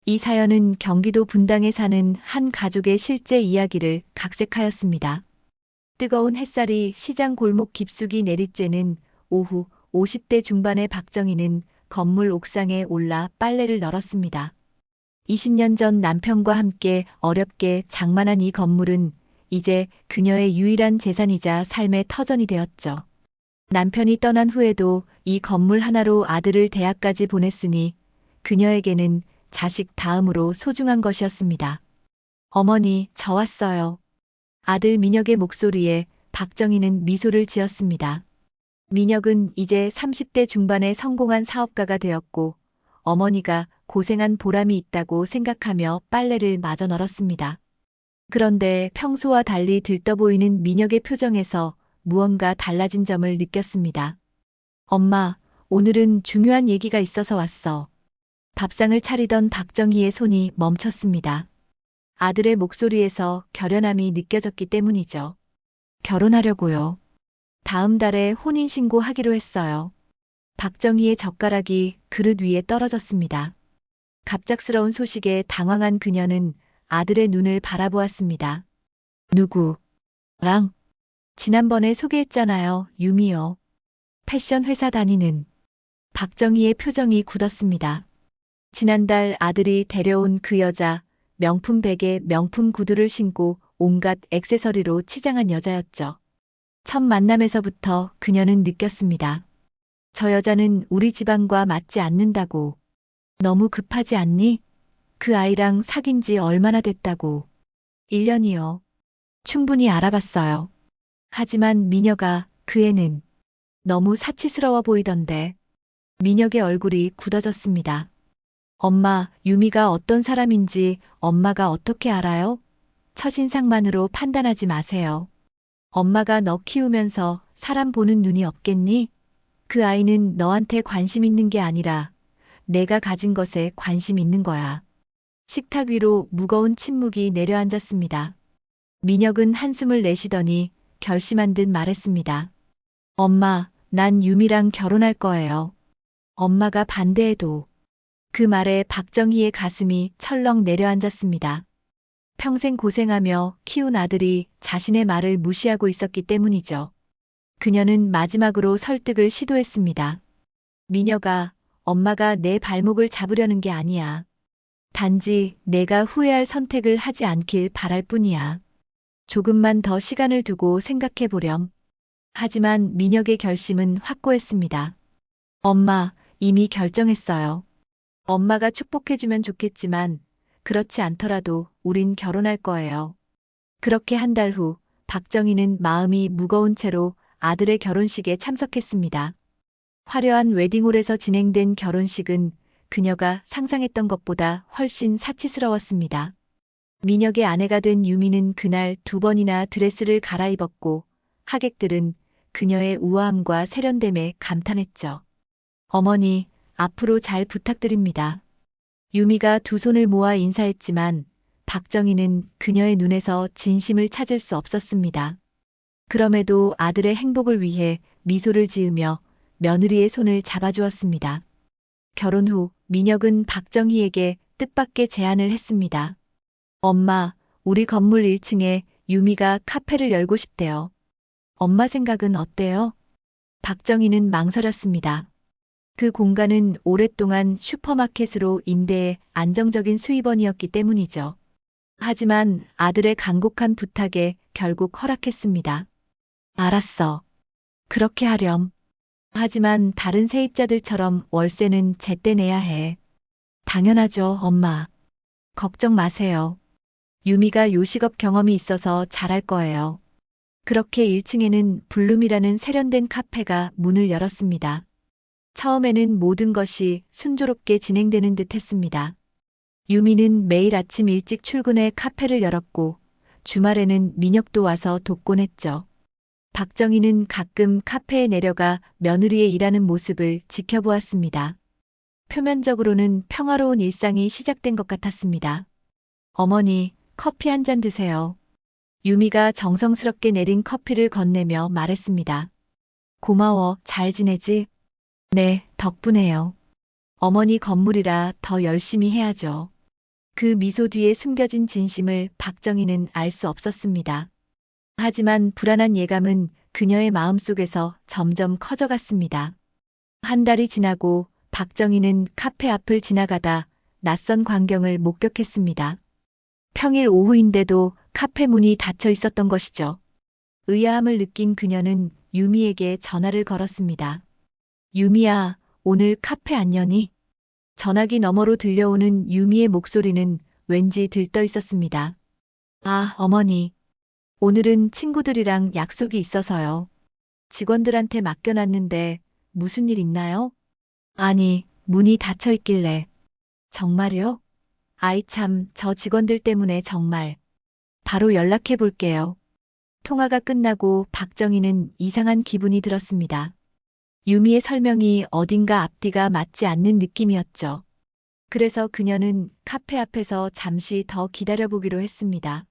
이 사연은 경기도 분당에 사는 한 가족의 실제 이야기를 각색하였습니다. 뜨거운 햇살이 시장 골목 깊숙이 내리쬐는 오후 50대 중반의 박정희는 건물 옥상에 올라 빨래를 널었습니다. 20년 전 남편과 함께 어렵게 장만한 이 건물은 이제 그녀의 유일한 재산이자 삶의 터전이 되었죠. 남편이 떠난 후에도 이 건물 하나로 아들을 대학까지 보냈으니 그녀에게는 자식 다음으로 소중한 것이었습니다. 어머니, 저 왔어요. 아들 민혁의 목소리에 박정희는 미소를 지었습니다. 민혁은 이제 30대 중반의 성공한 사업가가 되었고 어머니가 고생한 보람이 있다고 생각하며 빨래를 마저 널었습니다. 그런데 평소와 달리 들떠 보이는 민혁의 표정에서 무언가 달라진 점을 느꼈습니다. 엄마, 오늘은 중요한 얘기가 있어서 왔어. 밥상을 차리던 박정희의 손이 멈췄습니다. 아들의 목소리에서 결연함이 느껴졌기 때문이죠. 결혼하려고요. 다음 달에 혼인신고 하기로 했어요. 박정희의 젓가락이 그릇 위에 떨어졌습니다. 갑작스러운 소식에 당황한 그녀는 아들의 눈을 바라보았습니다. 누구랑? 지난번에 소개했잖아요, 유미요. 패션 회사 다니는. 박정희의 표정이 굳었습니다. 지난달 아들이 데려온 그 여자, 명품 베개에 명품 구두를 신고 온갖 액세서리로 치장한 여자였죠. 첫 만남에서부터 그녀는 느꼈습니다. 저 여자는 우리 집안과 맞지 않는다고. 너무 급하지 않니? 그 아이랑 사귄 지 얼마나 됐다고. 1년이요. 충분히 알아봤어요. 하지만 미녀가 그 애는 너무 사치스러워 보이던데. 민혁의 얼굴이 굳어졌습니다. 엄마, 유미가 어떤 사람인지 엄마가 어떻게 알아요? 첫인상만으로 판단하지 마세요. 엄마가 너 키우면서 사람 보는 눈이 없겠니? 그 아이는 너한테 관심 있는 게 아니라 내가 가진 것에 관심 있는 거야. 식탁 위로 무거운 침묵이 내려앉았습니다. 민혁은 한숨을 내쉬더니 결심한 듯 말했습니다. 엄마, 난 유미랑 결혼할 거예요. 엄마가 반대해도. 그 말에 박정희의 가슴이 철렁 내려앉았습니다. 평생 고생하며 키운 아들이 자신의 말을 무시하고 있었기 때문이죠. 그녀는 마지막으로 설득을 시도했습니다. 미녀가, 엄마가 내 발목을 잡으려는 게 아니야. 단지 내가 후회할 선택을 하지 않길 바랄 뿐이야. 조금만 더 시간을 두고 생각해 보렴. 하지만 민혁의 결심은 확고했습니다. 엄마, 이미 결정했어요. 엄마가 축복해주면 좋겠지만 그렇지 않더라도 우린 결혼할 거예요. 그렇게 한 달 후 박정희는 마음이 무거운 채로 아들의 결혼식에 참석했습니다. 화려한 웨딩홀에서 진행된 결혼식은 그녀가 상상했던 것보다 훨씬 사치스러웠습니다. 민혁의 아내가 된 유미는 그날 2번이나 드레스를 갈아입었고 하객들은 그녀의 우아함과 세련됨에 감탄했죠. 어머니, 앞으로 잘 부탁드립니다. 유미가 두 손을 모아 인사했지만 박정희는 그녀의 눈에서 진심을 찾을 수 없었습니다. 그럼에도 아들의 행복을 위해 미소를 지으며 며느리의 손을 잡아주었습니다. 결혼 후 민혁은 박정희에게 뜻밖의 제안을 했습니다. 엄마, 우리 건물 1층에 유미가 카페를 열고 싶대요. 엄마 생각은 어때요? 박정희는 망설였습니다. 그 공간은 오랫동안 슈퍼마켓으로 임대해 안정적인 수입원이었기 때문이죠. 하지만 아들의 간곡한 부탁에 결국 허락했습니다. 알았어. 그렇게 하렴. 하지만 다른 세입자들처럼 월세는 제때 내야 해. 당연하죠, 엄마. 걱정 마세요. 유미가 요식업 경험이 있어서 잘할 거예요. 그렇게 1층에는 블룸이라는 세련된 카페가 문을 열었습니다. 처음에는 모든 것이 순조롭게 진행되는 듯 했습니다. 유미는 매일 아침 일찍 출근해 카페를 열었고 주말에는 민혁도 와서 돕곤 했죠. 박정희는 가끔 카페에 내려가 며느리의 일하는 모습을 지켜보았습니다. 표면적으로는 평화로운 일상이 시작된 것 같았습니다. 어머니, 커피 한 잔 드세요. 유미가 정성스럽게 내린 커피를 건네며 말했습니다. 고마워, 잘 지내지? 네, 덕분에요. 어머니 건물이라 더 열심히 해야죠. 그 미소 뒤에 숨겨진 진심을 박정희는 알 수 없었습니다. 하지만 불안한 예감은 그녀의 마음속에서 점점 커져갔습니다. 한 달이 지나고 박정희는 카페 앞을 지나가다 낯선 광경을 목격했습니다. 평일 오후인데도 카페 문이 닫혀 있었던 것이죠. 의아함을 느낀 그녀는 유미에게 전화를 걸었습니다. 유미야, 오늘 카페 안 여니? 전화기 너머로 들려오는 유미의 목소리는 왠지 들떠 있었습니다. 아, 어머니. 오늘은 친구들이랑 약속이 있어서요. 직원들한테 맡겨놨는데 무슨 일 있나요? 아니, 문이 닫혀 있길래. 정말요? 아이 참, 저 직원들 때문에 정말. 바로 연락해 볼게요. 통화가 끝나고 박정희는 이상한 기분이 들었습니다. 유미의 설명이 어딘가 앞뒤가 맞지 않는 느낌이었죠. 그래서 그녀는 카페 앞에서 잠시 더 기다려보기로 했습니다.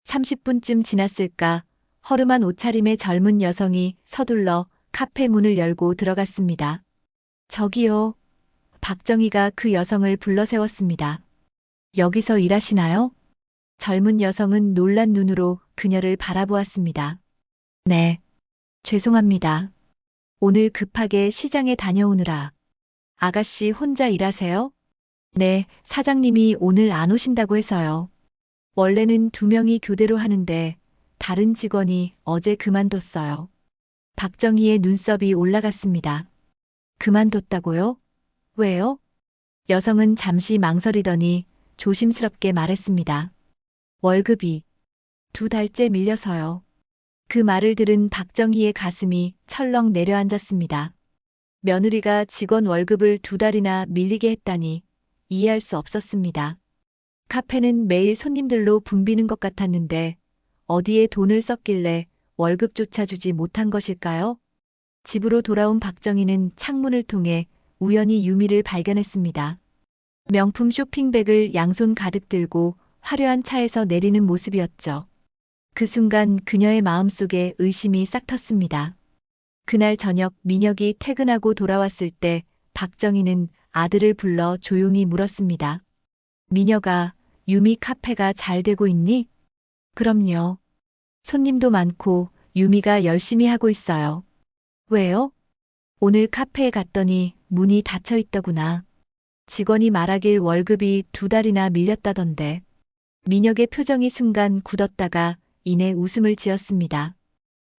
30분쯤 지났을까, 허름한 옷차림의 젊은 여성이 서둘러 카페 문을 열고 들어갔습니다. 저기요. 박정희가 그 여성을 불러 세웠습니다. 여기서 일하시나요? 젊은 여성은 놀란 눈으로 그녀를 바라보았습니다. 네. 죄송합니다. 오늘 급하게 시장에 다녀오느라. 아가씨 혼자 일하세요? 네, 사장님이 오늘 안 오신다고 해서요. 원래는 2명이 교대로 하는데 다른 직원이 어제 그만뒀어요. 박정희의 눈썹이 올라갔습니다. 그만뒀다고요? 왜요? 여성은 잠시 망설이더니 조심스럽게 말했습니다. 월급이 2달째 밀려서요. 그 말을 들은 박정희의 가슴이 철렁 내려앉았습니다. 며느리가 직원 월급을 2달이나 밀리게 했다니 이해할 수 없었습니다. 카페는 매일 손님들로 붐비는 것 같았는데 어디에 돈을 썼길래 월급조차 주지 못한 것일까요? 집으로 돌아온 박정희는 창문을 통해 우연히 유미를 발견했습니다. 명품 쇼핑백을 양손 가득 들고 화려한 차에서 내리는 모습이었죠. 그 순간 그녀의 마음속에 의심이 싹 텄습니다. 그날 저녁 민혁이 퇴근하고 돌아왔을 때 박정희는 아들을 불러 조용히 물었습니다. 민혁아, 유미 카페가 잘 되고 있니? 그럼요. 손님도 많고 유미가 열심히 하고 있어요. 왜요? 오늘 카페에 갔더니 문이 닫혀 있더구나. 직원이 말하길 월급이 2달이나 밀렸다던데. 민혁의 표정이 순간 굳었다가 이내 웃음을 지었습니다.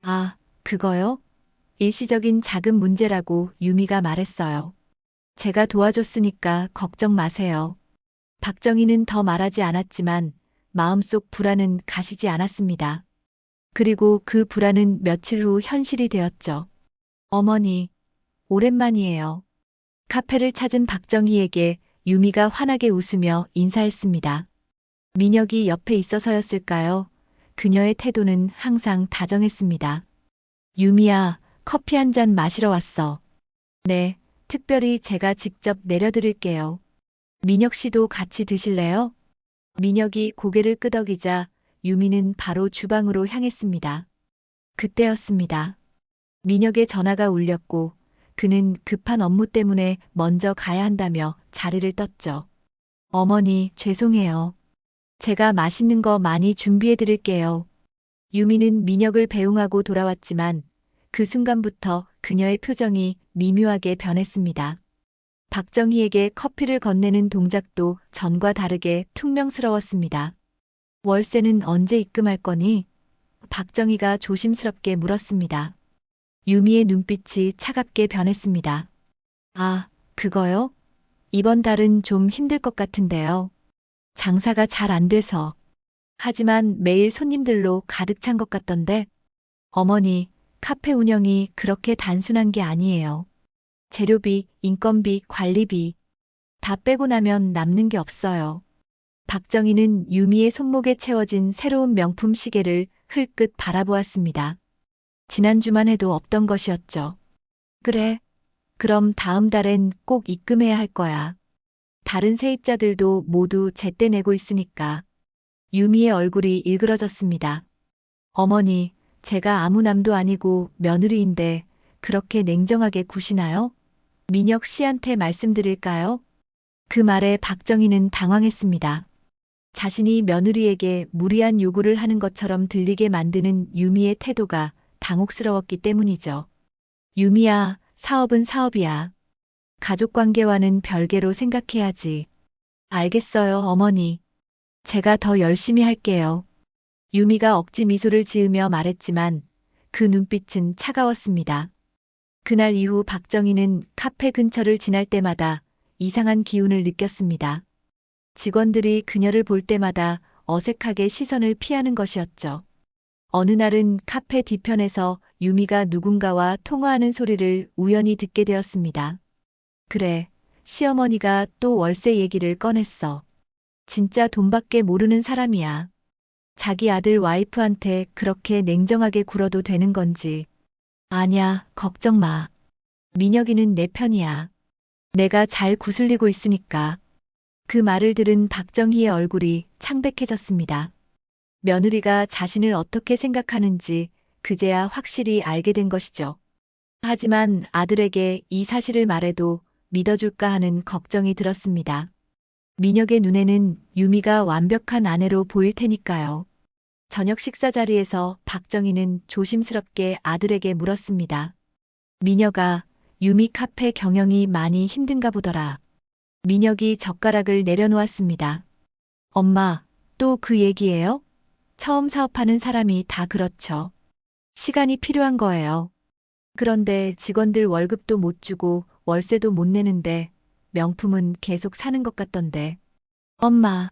아, 그거요? 일시적인 작은 문제라고 유미가 말했어요. 제가 도와줬으니까 걱정 마세요. 박정희는 더 말하지 않았지만 마음속 불안은 가시지 않았습니다. 그리고 그 불안은 며칠 후 현실이 되었죠. 어머니, 오랜만이에요. 카페를 찾은 박정희에게 유미가 환하게 웃으며 인사했습니다. 민혁이 옆에 있어서였을까요? 그녀의 태도는 항상 다정했습니다. 유미야, 커피 한 잔 마시러 왔어. 네, 특별히 제가 직접 내려드릴게요. 민혁 씨도 같이 드실래요? 민혁이 고개를 끄덕이자 유미는 바로 주방으로 향했습니다. 그때였습니다. 민혁의 전화가 울렸고 그는 급한 업무 때문에 먼저 가야 한다며 자리를 떴죠. 어머니, 죄송해요. 제가 맛있는 거 많이 준비해 드릴게요. 유미는 민혁을 배웅하고 돌아왔지만 그 순간부터 그녀의 표정이 미묘하게 변했습니다. 박정희에게 커피를 건네는 동작도 전과 다르게 퉁명스러웠습니다. 월세는 언제 입금할 거니? 박정희가 조심스럽게 물었습니다. 유미의 눈빛이 차갑게 변했습니다. 아, 그거요? 이번 달은 좀 힘들 것 같은데요. 장사가 잘 안 돼서. 하지만 매일 손님들로 가득 찬 것 같던데. 어머니, 카페 운영이 그렇게 단순한 게 아니에요. 재료비, 인건비, 관리비. 다 빼고 나면 남는 게 없어요. 박정희는 유미의 손목에 채워진 새로운 명품 시계를 흘끗 바라보았습니다. 지난주만 해도 없던 것이었죠. 그래. 그럼 다음 달엔 꼭 입금해야 할 거야. 다른 세입자들도 모두 제때 내고 있으니까. 유미의 얼굴이 일그러졌습니다. 어머니, 제가 아무 남도 아니고 며느리인데 그렇게 냉정하게 구시나요? 민혁 씨한테 말씀드릴까요? 그 말에 박정희는 당황했습니다. 자신이 며느리에게 무리한 요구를 하는 것처럼 들리게 만드는 유미의 태도가 당혹스러웠기 때문이죠. 유미야, 사업은 사업이야. 가족관계와는 별개로 생각해야지. 알겠어요, 어머니. 제가 더 열심히 할게요. 유미가 억지 미소를 지으며 말했지만 그 눈빛은 차가웠습니다. 그날 이후 박정희는 카페 근처를 지날 때마다 이상한 기운을 느꼈습니다. 직원들이 그녀를 볼 때마다 어색하게 시선을 피하는 것이었죠. 어느 날은 카페 뒤편에서 유미가 누군가와 통화하는 소리를 우연히 듣게 되었습니다. 그래, 시어머니가 또 월세 얘기를 꺼냈어. 진짜 돈밖에 모르는 사람이야. 자기 아들 와이프한테 그렇게 냉정하게 굴어도 되는 건지. 아냐, 걱정 마. 민혁이는 내 편이야. 내가 잘 구슬리고 있으니까. 그 말을 들은 박정희의 얼굴이 창백해졌습니다. 며느리가 자신을 어떻게 생각하는지 그제야 확실히 알게 된 것이죠. 하지만 아들에게 이 사실을 말해도 믿어줄까 하는 걱정이 들었습니다. 민혁의 눈에는 유미가 완벽한 아내로 보일 테니까요. 저녁 식사 자리에서 박정희는 조심스럽게 아들에게 물었습니다. 민혁아, 유미 카페 경영이 많이 힘든가 보더라. 민혁이 젓가락을 내려놓았습니다. 엄마, 또 그 얘기예요? 처음 사업하는 사람이 다 그렇죠. 시간이 필요한 거예요. 그런데 직원들 월급도 못 주고 월세도 못 내는데 명품은 계속 사는 것 같던데. 엄마.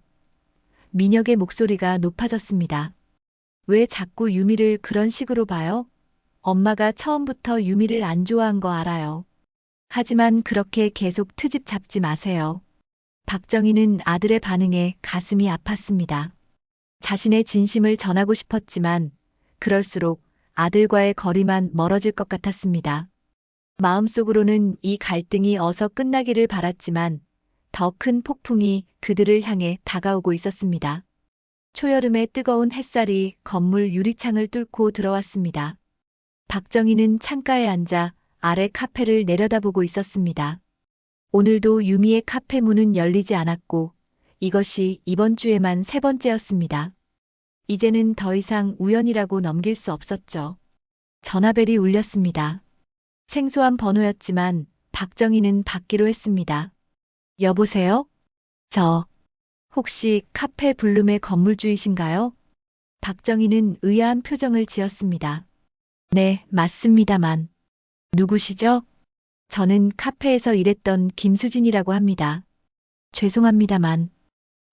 민혁의 목소리가 높아졌습니다. 왜 자꾸 유미를 그런 식으로 봐요? 엄마가 처음부터 유미를 안 좋아한 거 알아요. 하지만 그렇게 계속 트집 잡지 마세요. 박정희는 아들의 반응에 가슴이 아팠습니다. 자신의 진심을 전하고 싶었지만 그럴수록 아들과의 거리만 멀어질 것 같았습니다. 마음속으로는 이 갈등이 어서 끝나기를 바랐지만 더 큰 폭풍이 그들을 향해 다가오고 있었습니다. 초여름의 뜨거운 햇살이 건물 유리창을 뚫고 들어왔습니다. 박정희는 창가에 앉아 아래 카페를 내려다보고 있었습니다. 오늘도 유미의 카페 문은 열리지 않았고 이것이 이번 주에만 3번째였습니다. 이제는 더 이상 우연이라고 넘길 수 없었죠. 전화벨이 울렸습니다. 생소한 번호였지만 박정희는 받기로 했습니다. 여보세요? 혹시 카페 블룸의 건물주이신가요? 박정희는 의아한 표정을 지었습니다. 네, 맞습니다만. 누구시죠? 저는 카페에서 일했던 김수진이라고 합니다. 죄송합니다만.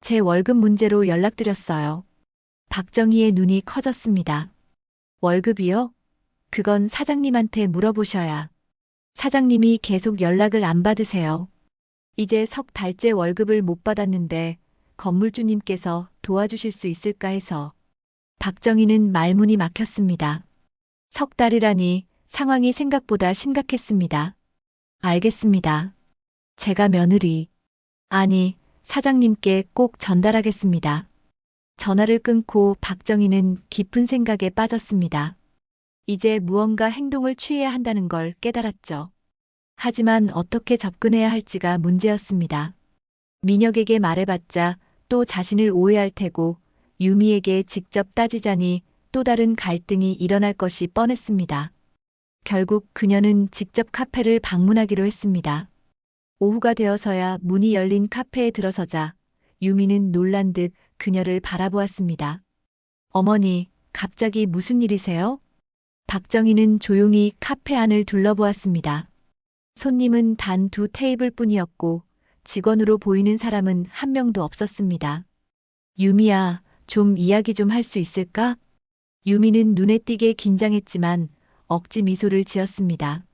제 월급 문제로 연락드렸어요. 박정희의 눈이 커졌습니다. 월급이요? 그건 사장님한테 물어보셔야. 사장님이 계속 연락을 안 받으세요. 이제 석 달째 월급을 못 받았는데 건물주님께서 도와주실 수 있을까 해서. 박정희는 말문이 막혔습니다. 석 달이라니 상황이 생각보다 심각했습니다. 알겠습니다. 제가 며느리, 아니, 사장님께 꼭 전달하겠습니다. 전화를 끊고 박정희는 깊은 생각에 빠졌습니다. 이제 무언가 행동을 취해야 한다는 걸 깨달았죠. 하지만 어떻게 접근해야 할지가 문제였습니다. 민혁에게 말해봤자 또 자신을 오해할 테고 유미에게 직접 따지자니 또 다른 갈등이 일어날 것이 뻔했습니다. 결국 그녀는 직접 카페를 방문하기로 했습니다. 오후가 되어서야 문이 열린 카페에 들어서자 유미는 놀란 듯 그녀를 바라보았습니다. 어머니, 갑자기 무슨 일이세요? 박정희는 조용히 카페 안을 둘러보았습니다. 손님은 단 2테이블뿐이었고 직원으로 보이는 사람은 한 명도 없었습니다. 유미야, 좀 이야기 좀 할 수 있을까? 유미는 눈에 띄게 긴장했지만 억지 미소를 지었습니다.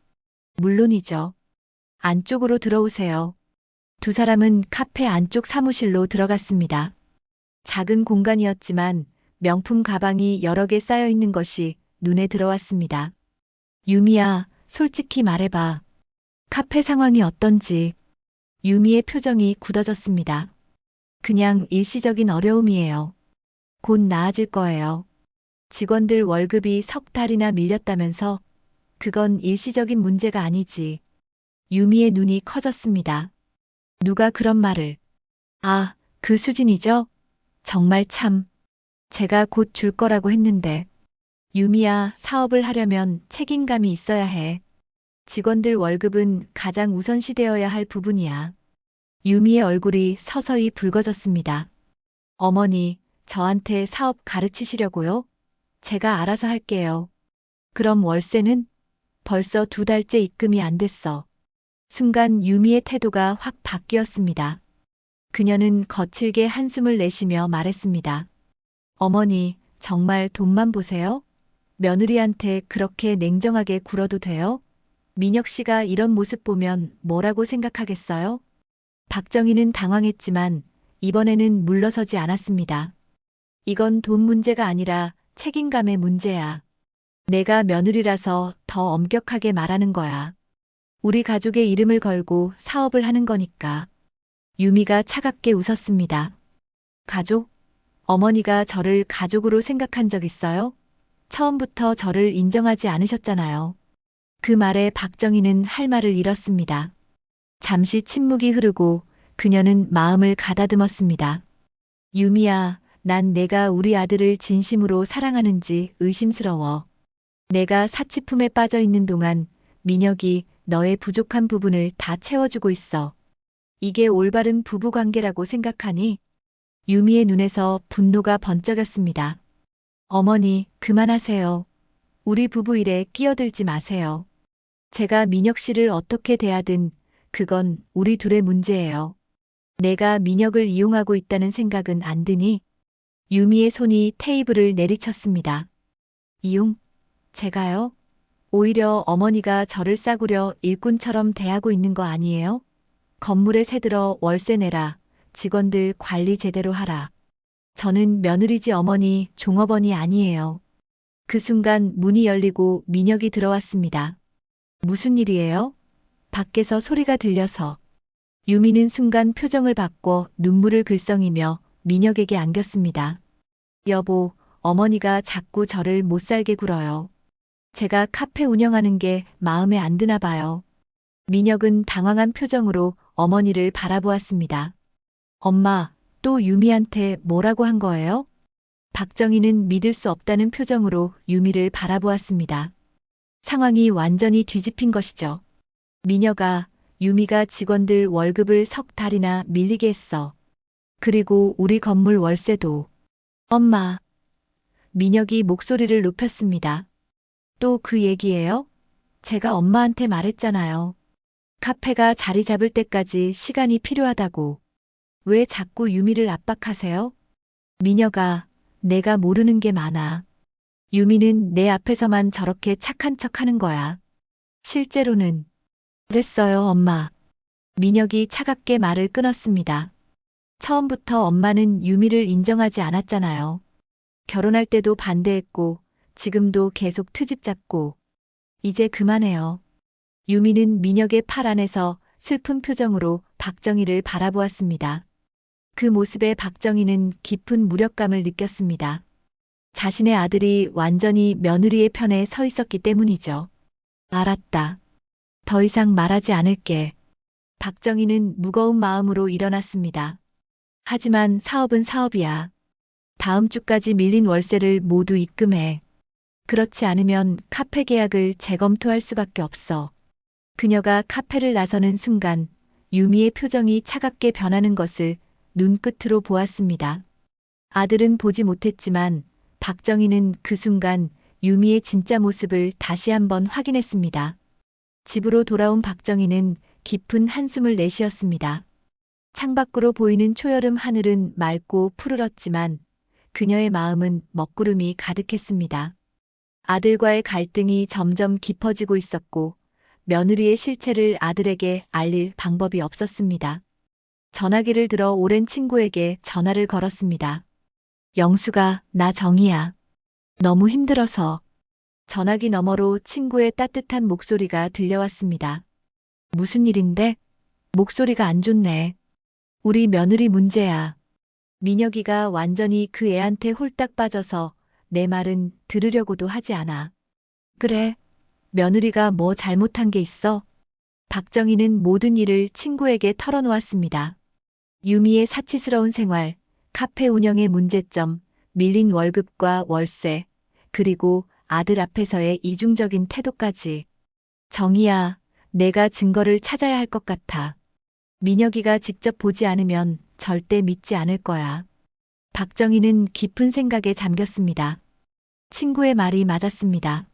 물론이죠. 안쪽으로 들어오세요. 두 사람은 카페 안쪽 사무실로 들어갔습니다. 작은 공간이었지만 명품 가방이 여러 개 쌓여 있는 것이 눈에 들어왔습니다. 유미야, 솔직히 말해봐. 카페 상황이 어떤지. 유미의 표정이 굳어졌습니다. 그냥 일시적인 어려움이에요. 곧 나아질 거예요. 직원들 월급이 석 달이나 밀렸다면서 그건 일시적인 문제가 아니지. 유미의 눈이 커졌습니다. 누가 그런 말을. 아, 그 수진이죠? 정말 참. 제가 곧 줄 거라고 했는데. 유미야, 사업을 하려면 책임감이 있어야 해. 직원들 월급은 가장 우선시되어야 할 부분이야. 유미의 얼굴이 서서히 붉어졌습니다. 어머니, 저한테 사업 가르치시려고요? 제가 알아서 할게요. 그럼 월세는? 벌써 2달째 입금이 안 됐어. 순간 유미의 태도가 확 바뀌었습니다. 그녀는 거칠게 한숨을 내쉬며 말했습니다. 어머니, 정말 돈만 보세요? 며느리한테 그렇게 냉정하게 굴어도 돼요? 민혁 씨가 이런 모습 보면 뭐라고 생각하겠어요? 박정희는 당황했지만 이번에는 물러서지 않았습니다. 이건 돈 문제가 아니라 책임감의 문제야. 내가 며느리라서 더 엄격하게 말하는 거야. 우리 가족의 이름을 걸고 사업을 하는 거니까. 유미가 차갑게 웃었습니다. 가족? 어머니가 저를 가족으로 생각한 적 있어요? 처음부터 저를 인정하지 않으셨잖아요. 그 말에 박정희는 할 말을 잃었습니다. 잠시 침묵이 흐르고 그녀는 마음을 가다듬었습니다. 유미야, 난 내가 우리 아들을 진심으로 사랑하는지 의심스러워. 내가 사치품에 빠져 있는 동안 민혁이 너의 부족한 부분을 다 채워주고 있어. 이게 올바른 부부관계라고 생각하니? 유미의 눈에서 분노가 번쩍였습니다. 어머니, 그만하세요. 우리 부부 일에 끼어들지 마세요. 제가 민혁 씨를 어떻게 대하든 그건 우리 둘의 문제예요. 내가 민혁을 이용하고 있다는 생각은 안 드니? 유미의 손이 테이블을 내리쳤습니다. 이용? 제가요? 오히려 어머니가 저를 싸구려 일꾼처럼 대하고 있는 거 아니에요? 건물에 새들어 월세 내라. 직원들 관리 제대로 하라. 저는 며느리지 어머니, 종업원이 아니에요. 그 순간 문이 열리고 민혁이 들어왔습니다. 무슨 일이에요? 밖에서 소리가 들려서. 유미는 순간 표정을 바꿔 눈물을 글썽이며 민혁에게 안겼습니다. 여보, 어머니가 자꾸 저를 못살게 굴어요. 제가 카페 운영하는 게 마음에 안 드나 봐요. 민혁은 당황한 표정으로 어머니를 바라보았습니다. 엄마, 또 유미한테 뭐라고 한 거예요? 박정희는 믿을 수 없다는 표정으로 유미를 바라보았습니다. 상황이 완전히 뒤집힌 것이죠. 민혁아, 유미가 직원들 월급을 3달이나 밀리게 했어. 그리고 우리 건물 월세도. 엄마. 민혁이 목소리를 높였습니다. 또 그 얘기예요? 제가 엄마한테 말했잖아요. 카페가 자리 잡을 때까지 시간이 필요하다고. 왜 자꾸 유미를 압박하세요? 민혁아, 내가 모르는 게 많아. 유미는 내 앞에서만 저렇게 착한 척 하는 거야. 실제로는. 그랬어요, 엄마. 민혁이 차갑게 말을 끊었습니다. 처음부터 엄마는 유미를 인정하지 않았잖아요. 결혼할 때도 반대했고, 지금도 계속 트집 잡고. 이제 그만해요. 유미는 민혁의 팔 안에서 슬픈 표정으로 박정희를 바라보았습니다. 그 모습에 박정희는 깊은 무력감을 느꼈습니다. 자신의 아들이 완전히 며느리의 편에 서 있었기 때문이죠. 알았다. 더 이상 말하지 않을게. 박정희는 무거운 마음으로 일어났습니다. 하지만 사업은 사업이야. 다음 주까지 밀린 월세를 모두 입금해. 그렇지 않으면 카페 계약을 재검토할 수밖에 없어. 그녀가 카페를 나서는 순간 유미의 표정이 차갑게 변하는 것을 눈끝으로 보았습니다. 아들은 보지 못했지만 박정희는 그 순간 유미의 진짜 모습을 다시 한번 확인했습니다. 집으로 돌아온 박정희는 깊은 한숨을 내쉬었습니다. 창밖으로 보이는 초여름 하늘은 맑고 푸르렀지만 그녀의 마음은 먹구름이 가득했습니다. 아들과의 갈등이 점점 깊어지고 있었고 며느리의 실체를 아들에게 알릴 방법이 없었습니다. 전화기를 들어 오랜 친구에게 전화를 걸었습니다. 영수가, 나 정희야. 너무 힘들어서. 전화기 너머로 친구의 따뜻한 목소리가 들려왔습니다. 무슨 일인데? 목소리가 안 좋네. 우리 며느리 문제야. 민혁이가 완전히 그 애한테 홀딱 빠져서 내 말은 들으려고도 하지 않아. 그래. 며느리가 뭐 잘못한 게 있어? 박정희는 모든 일을 친구에게 털어놓았습니다. 유미의 사치스러운 생활, 카페 운영의 문제점, 밀린 월급과 월세, 그리고 아들 앞에서의 이중적인 태도까지. 정희야, 내가 증거를 찾아야 할 것 같아. 민혁이가 직접 보지 않으면 절대 믿지 않을 거야. 박정희는 깊은 생각에 잠겼습니다. 친구의 말이 맞았습니다.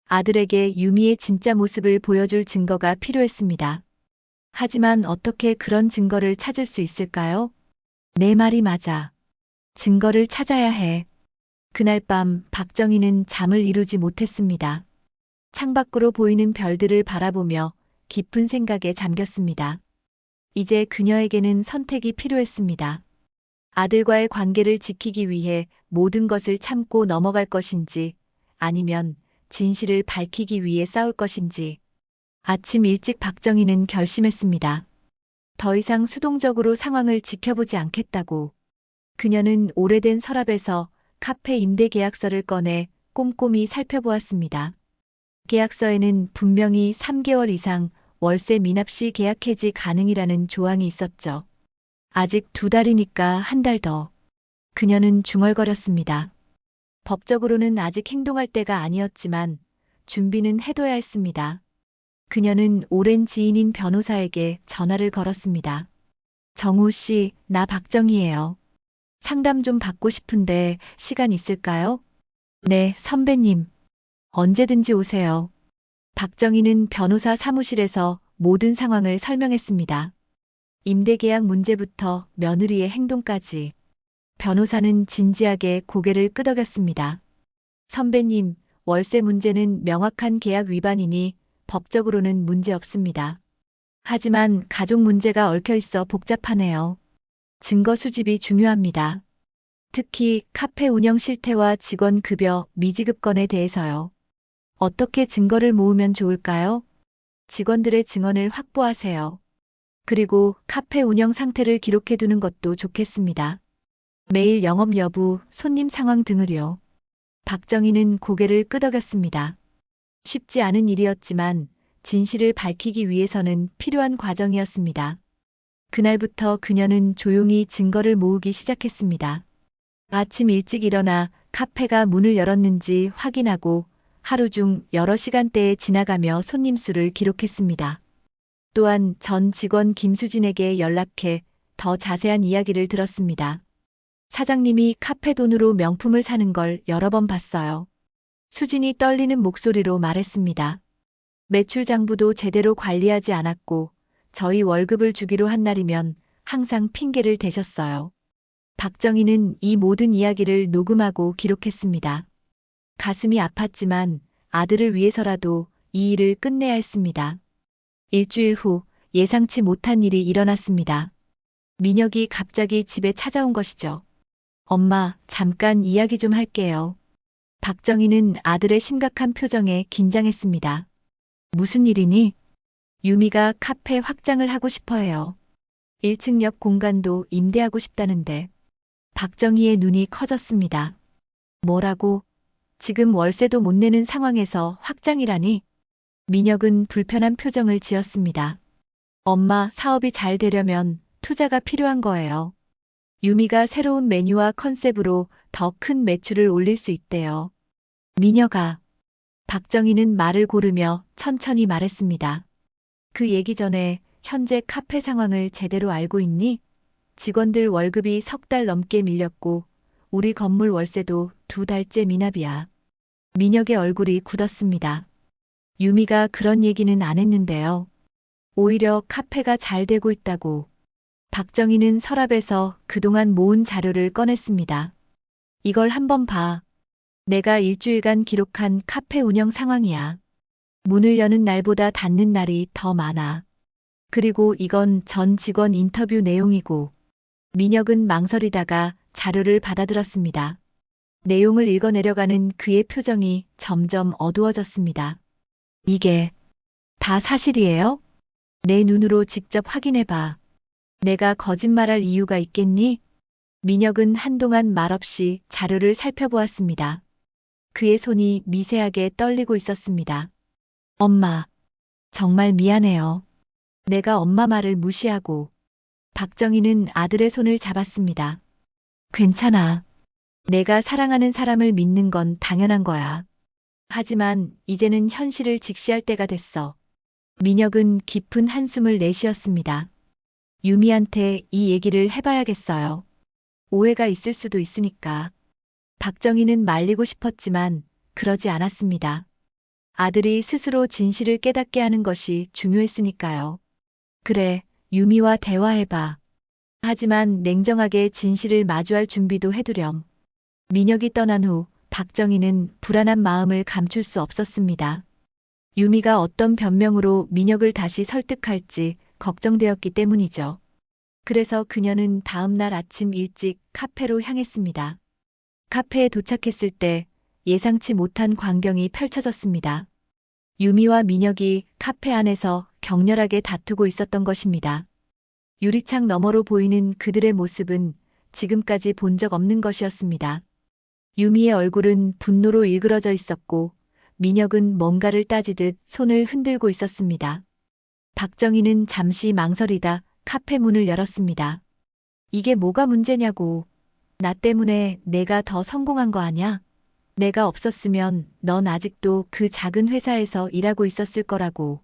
아들에게 유미의 진짜 모습을 보여줄 증거가 필요했습니다. 하지만 어떻게 그런 증거를 찾을 수 있을까요? 내 말이 맞아. 증거를 찾아야 해. 그날 밤 박정희는 잠을 이루지 못했습니다. 창밖으로 보이는 별들을 바라보며 깊은 생각에 잠겼습니다. 이제 그녀에게는 선택이 필요했습니다. 아들과의 관계를 지키기 위해 모든 것을 참고 넘어갈 것인지, 아니면 진실을 밝히기 위해 싸울 것인지. 아침 일찍 박정희는 결심했습니다. 더 이상 수동적으로 상황을 지켜보지 않겠다고. 그녀는 오래된 서랍에서 카페 임대 계약서를 꺼내 꼼꼼히 살펴보았습니다. 계약서에는 분명히 3개월 이상 월세 미납 시 계약 해지 가능이라는 조항이 있었죠. 아직 2달이니까 한 달 더. 그녀는 중얼거렸습니다. 법적으로는 아직 행동할 때가 아니었지만 준비는 해둬야 했습니다. 그녀는 오랜 지인인 변호사에게 전화를 걸었습니다. 정우 씨, 나 박정희예요. 상담 좀 받고 싶은데 시간 있을까요? 네, 선배님. 언제든지 오세요. 박정희는 변호사 사무실에서 모든 상황을 설명했습니다. 임대계약 문제부터 며느리의 행동까지. 변호사는 진지하게 고개를 끄덕였습니다. 선배님, 월세 문제는 명확한 계약 위반이니 법적으로는 문제 없습니다. 하지만 가족 문제가 얽혀 있어 복잡하네요. 증거 수집이 중요합니다. 특히 카페 운영 실태와 직원 급여 미지급 건에 대해서요. 어떻게 증거를 모으면 좋을까요? 직원들의 증언을 확보하세요. 그리고 카페 운영 상태를 기록해두는 것도 좋겠습니다. 매일 영업 여부, 손님 상황 등을요. 박정희는 고개를 끄덕였습니다. 쉽지 않은 일이었지만 진실을 밝히기 위해서는 필요한 과정이었습니다. 그날부터 그녀는 조용히 증거를 모으기 시작했습니다. 아침 일찍 일어나 카페가 문을 열었는지 확인하고 하루 중 여러 시간대에 지나가며 손님 수를 기록했습니다. 또한 전 직원 김수진에게 연락해 더 자세한 이야기를 들었습니다. 사장님이 카페 돈으로 명품을 사는 걸 여러 번 봤어요. 수진이 떨리는 목소리로 말했습니다. 매출 장부도 제대로 관리하지 않았고 저희 월급을 주기로 한 날이면 항상 핑계를 대셨어요. 박정희는 이 모든 이야기를 녹음하고 기록했습니다. 가슴이 아팠지만 아들을 위해서라도 이 일을 끝내야 했습니다. 일주일 후 예상치 못한 일이 일어났습니다. 민혁이 갑자기 집에 찾아온 것이죠. 엄마, 잠깐 이야기 좀 할게요. 박정희는 아들의 심각한 표정에 긴장했습니다. 무슨 일이니? 유미가 카페 확장을 하고 싶어 해요. 1층 옆 공간도 임대하고 싶다는데. 박정희의 눈이 커졌습니다. 뭐라고? 지금 월세도 못 내는 상황에서 확장이라니? 민혁은 불편한 표정을 지었습니다. 엄마, 사업이 잘 되려면 투자가 필요한 거예요. 유미가 새로운 메뉴와 컨셉으로 더 큰 매출을 올릴 수 있대요. 민혁아. 박정희는 말을 고르며 천천히 말했습니다. 그 얘기 전에 현재 카페 상황을 제대로 알고 있니? 직원들 월급이 3달 넘게 밀렸고 우리 건물 월세도 2달째 미납이야. 민혁의 얼굴이 굳었습니다. 유미가 그런 얘기는 안 했는데요. 오히려 카페가 잘 되고 있다고. 박정희는 서랍에서 그동안 모은 자료를 꺼냈습니다. 이걸 한번 봐. 내가 일주일간 기록한 카페 운영 상황이야. 문을 여는 날보다 닫는 날이 더 많아. 그리고 이건 전 직원 인터뷰 내용이고. 민혁은 망설이다가 자료를 받아들었습니다. 내용을 읽어내려가는 그의 표정이 점점 어두워졌습니다. 이게 다 사실이에요? 내 눈으로 직접 확인해봐. 내가 거짓말할 이유가 있겠니? 민혁은 한동안 말없이 자료를 살펴보았습니다. 그의 손이 미세하게 떨리고 있었습니다. 엄마, 정말 미안해요. 내가 엄마 말을 무시하고. 박정희는 아들의 손을 잡았습니다. 괜찮아. 내가 사랑하는 사람을 믿는 건 당연한 거야. 하지만 이제는 현실을 직시할 때가 됐어. 민혁은 깊은 한숨을 내쉬었습니다. 유미한테 이 얘기를 해봐야겠어요. 오해가 있을 수도 있으니까. 박정희는 말리고 싶었지만 그러지 않았습니다. 아들이 스스로 진실을 깨닫게 하는 것이 중요했으니까요. 그래, 유미와 대화해봐. 하지만 냉정하게 진실을 마주할 준비도 해두렴. 민혁이 떠난 후 박정희는 불안한 마음을 감출 수 없었습니다. 유미가 어떤 변명으로 민혁을 다시 설득할지 걱정되었기 때문이죠. 그래서 그녀는 다음 날 아침 일찍 카페로 향했습니다. 카페에 도착했을 때 예상치 못한 광경이 펼쳐졌습니다. 유미와 민혁이 카페 안에서 격렬하게 다투고 있었던 것입니다. 유리창 너머로 보이는 그들의 모습은 지금까지 본 적 없는 것이었습니다. 유미의 얼굴은 분노로 일그러져 있었고 민혁은 뭔가를 따지듯 손을 흔들고 있었습니다. 박정희는 잠시 망설이다 카페 문을 열었습니다. 이게 뭐가 문제냐고. 나 때문에 내가 더 성공한 거 아냐? 내가 없었으면 넌 아직도 그 작은 회사에서 일하고 있었을 거라고.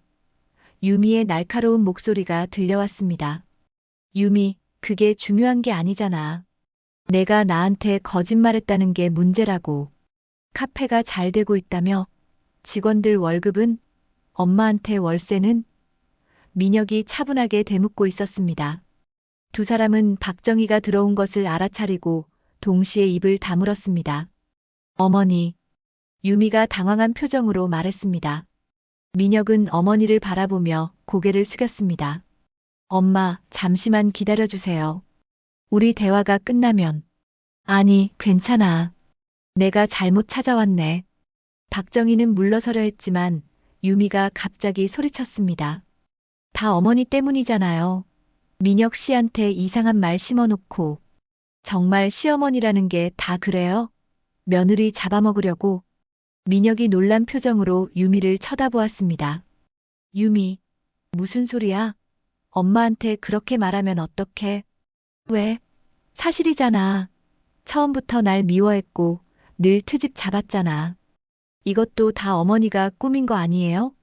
유미의 날카로운 목소리가 들려왔습니다. 유미, 그게 중요한 게 아니잖아. 내가 나한테 거짓말했다는 게 문제라고. 카페가 잘 되고 있다며? 직원들 월급은? 엄마한테 월세는? 민혁이 차분하게 되묻고 있었습니다. 두 사람은 박정희가 들어온 것을 알아차리고 동시에 입을 다물었습니다. 어머니. 유미가 당황한 표정으로 말했습니다. 민혁은 어머니를 바라보며 고개를 숙였습니다. 엄마, 잠시만 기다려주세요. 우리 대화가 끝나면. 아니, 괜찮아. 내가 잘못 찾아왔네. 박정희는 물러서려 했지만 유미가 갑자기 소리쳤습니다. 다 어머니 때문이잖아요. 민혁 씨한테 이상한 말 심어놓고. 정말 시어머니라는 게 다 그래요? 며느리 잡아먹으려고. 민혁이 놀란 표정으로 유미를 쳐다보았습니다. 유미, 무슨 소리야? 엄마한테 그렇게 말하면 어떡해? 왜? 사실이잖아. 처음부터 날 미워했고 늘 트집 잡았잖아. 이것도 다 어머니가 꾸민 거 아니에요?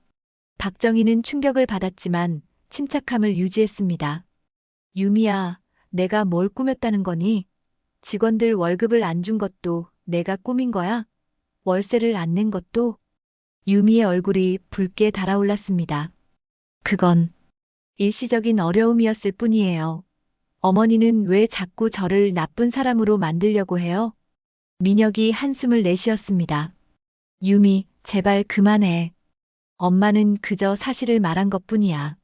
박정희는 충격을 받았지만 침착함을 유지했습니다. 유미야, 내가 뭘 꾸몄다는 거니? 직원들 월급을 안 준 것도 내가 꾸민 거야? 월세를 안 낸 것도? 유미의 얼굴이 붉게 달아올랐습니다. 그건 일시적인 어려움이었을 뿐이에요. 어머니는 왜 자꾸 저를 나쁜 사람으로 만들려고 해요? 민혁이 한숨을 내쉬었습니다. 유미, 제발 그만해. 엄마는 그저 사실을 말한 것뿐이야.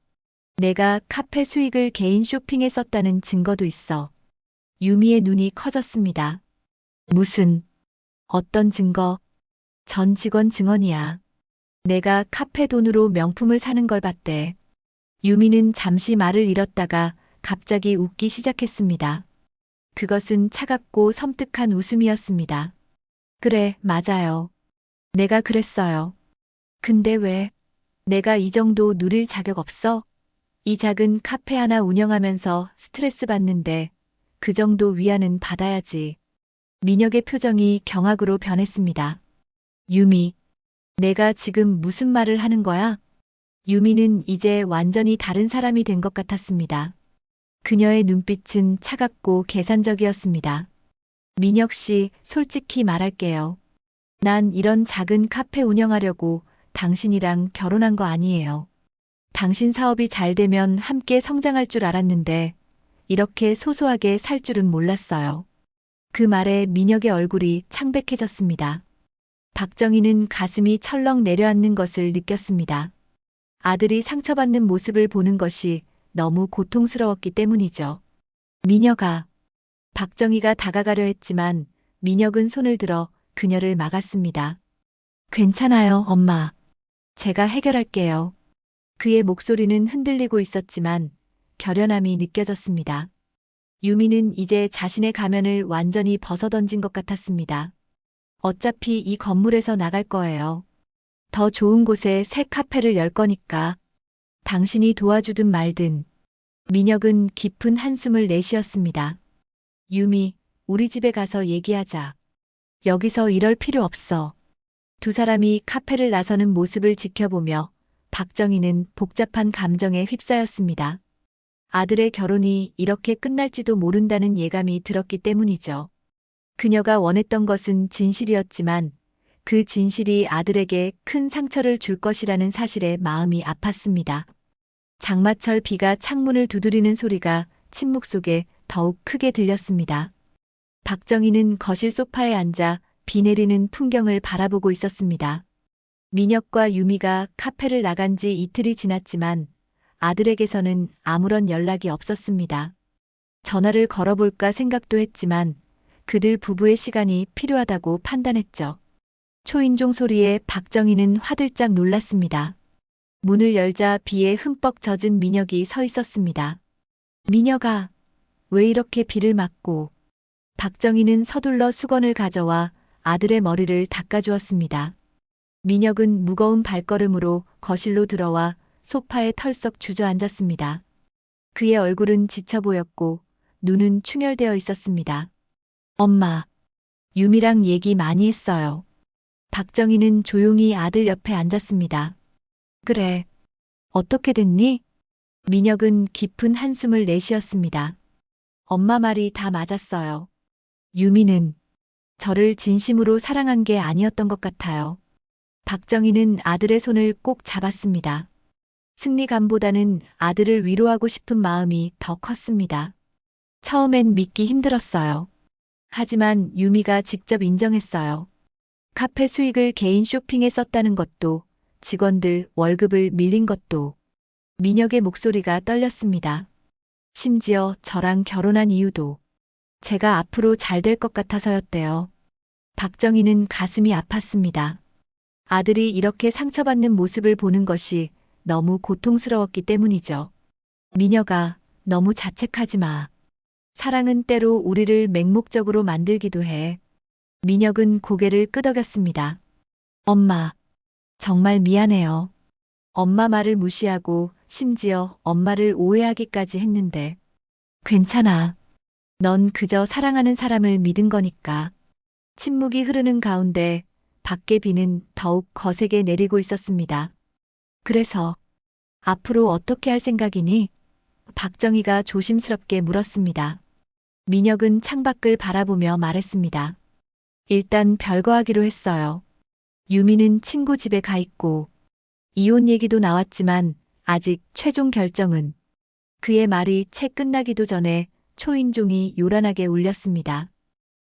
내가 카페 수익을 개인 쇼핑에 썼다는 증거도 있어. 유미의 눈이 커졌습니다. 무슨, 어떤 증거? 전 직원 증언이야. 내가 카페 돈으로 명품을 사는 걸 봤대. 유미는 잠시 말을 잃었다가 갑자기 웃기 시작했습니다. 그것은 차갑고 섬뜩한 웃음이었습니다. 그래, 맞아요. 내가 그랬어요. 근데 왜? 내가 이 정도 누릴 자격 없어? 이 작은 카페 하나 운영하면서 스트레스 받는데 그 정도 위안은 받아야지. 민혁의 표정이 경악으로 변했습니다. 유미, 내가 지금 무슨 말을 하는 거야? 유미는 이제 완전히 다른 사람이 된 것 같았습니다. 그녀의 눈빛은 차갑고 계산적이었습니다. 민혁 씨, 솔직히 말할게요. 난 이런 작은 카페 운영하려고 당신이랑 결혼한 거 아니에요. 당신 사업이 잘 되면 함께 성장할 줄 알았는데 이렇게 소소하게 살 줄은 몰랐어요. 그 말에 민혁의 얼굴이 창백해졌습니다. 박정희는 가슴이 철렁 내려앉는 것을 느꼈습니다. 아들이 상처받는 모습을 보는 것이 너무 고통스러웠기 때문이죠. 민혁아. 박정희가 다가가려 했지만 민혁은 손을 들어 그녀를 막았습니다. 괜찮아요, 엄마. 제가 해결할게요. 그의 목소리는 흔들리고 있었지만 결연함이 느껴졌습니다. 유미는 이제 자신의 가면을 완전히 벗어던진 것 같았습니다. 어차피 이 건물에서 나갈 거예요. 더 좋은 곳에 새 카페를 열 거니까. 당신이 도와주든 말든. 민혁은 깊은 한숨을 내쉬었습니다. 유미, 우리 집에 가서 얘기하자. 여기서 이럴 필요 없어. 두 사람이 카페를 나서는 모습을 지켜보며 박정희는 복잡한 감정에 휩싸였습니다. 아들의 결혼이 이렇게 끝날지도 모른다는 예감이 들었기 때문이죠. 그녀가 원했던 것은 진실이었지만 그 진실이 아들에게 큰 상처를 줄 것이라는 사실에 마음이 아팠습니다. 장마철 비가 창문을 두드리는 소리가 침묵 속에 더욱 크게 들렸습니다. 박정희는 거실 소파에 앉아 비 내리는 풍경을 바라보고 있었습니다. 민혁과 유미가 카페를 나간 지 이틀이 지났지만 아들에게서는 아무런 연락이 없었습니다. 전화를 걸어볼까 생각도 했지만 그들 부부의 시간이 필요하다고 판단했죠. 초인종 소리에 박정희는 화들짝 놀랐습니다. 문을 열자 비에 흠뻑 젖은 민혁이 서 있었습니다. 민혁아, 왜 이렇게 비를 맞고? 박정희는 서둘러 수건을 가져와 아들의 머리를 닦아주었습니다. 민혁은 무거운 발걸음으로 거실로 들어와 소파에 털썩 주저앉았습니다. 그의 얼굴은 지쳐 보였고 눈은 충혈되어 있었습니다. 엄마, 유미랑 얘기 많이 했어요. 박정희는 조용히 아들 옆에 앉았습니다. 그래, 어떻게 됐니? 민혁은 깊은 한숨을 내쉬었습니다. 엄마 말이 다 맞았어요. 유미는 저를 진심으로 사랑한 게 아니었던 것 같아요. 박정희는 아들의 손을 꼭 잡았습니다. 승리감보다는 아들을 위로하고 싶은 마음이 더 컸습니다. 처음엔 믿기 힘들었어요. 하지만 유미가 직접 인정했어요. 카페 수익을 개인 쇼핑에 썼다는 것도, 직원들 월급을 밀린 것도. 민혁의 목소리가 떨렸습니다. 심지어 저랑 결혼한 이유도 제가 앞으로 잘 될 것 같아서였대요. 박정희는 가슴이 아팠습니다. 아들이 이렇게 상처받는 모습을 보는 것이 너무 고통스러웠기 때문이죠. 민혁아, 너무 자책하지 마. 사랑은 때로 우리를 맹목적으로 만들기도 해. 민혁은 고개를 끄덕였습니다. 엄마, 정말 미안해요. 엄마 말을 무시하고 심지어 엄마를 오해하기까지 했는데. 괜찮아. 넌 그저 사랑하는 사람을 믿은 거니까. 침묵이 흐르는 가운데 밖의 비는 더욱 거세게 내리고 있었습니다. 그래서 앞으로 어떻게 할 생각이니? 박정희가 조심스럽게 물었습니다. 민혁은 창밖을 바라보며 말했습니다. 일단 별거하기로 했어요. 유미는 친구 집에 가 있고 이혼 얘기도 나왔지만 아직 최종 결정은. 그의 말이 채 끝나기도 전에 초인종이 요란하게 울렸습니다.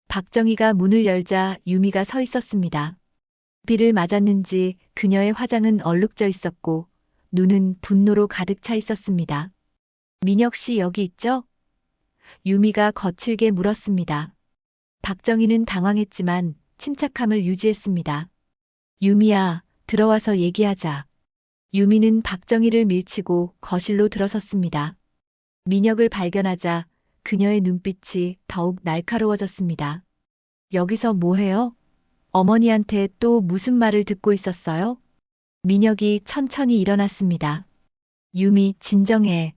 박정희가 문을 열자 유미가 서 있었습니다. 비를 맞았는지 그녀의 화장은 얼룩져 있었고 눈은 분노로 가득 차 있었습니다. 민혁 씨 여기 있죠? 유미가 거칠게 물었습니다. 박정희는 당황했지만 침착함을 유지했습니다. 유미야, 들어와서 얘기하자. 유미는 박정희를 밀치고 거실로 들어섰습니다. 민혁을 발견하자 그녀의 눈빛이 더욱 날카로워졌습니다. 여기서 뭐해요? 어머니한테 또 무슨 말을 듣고 있었어요? 민혁이 천천히 일어났습니다. 유미, 진정해.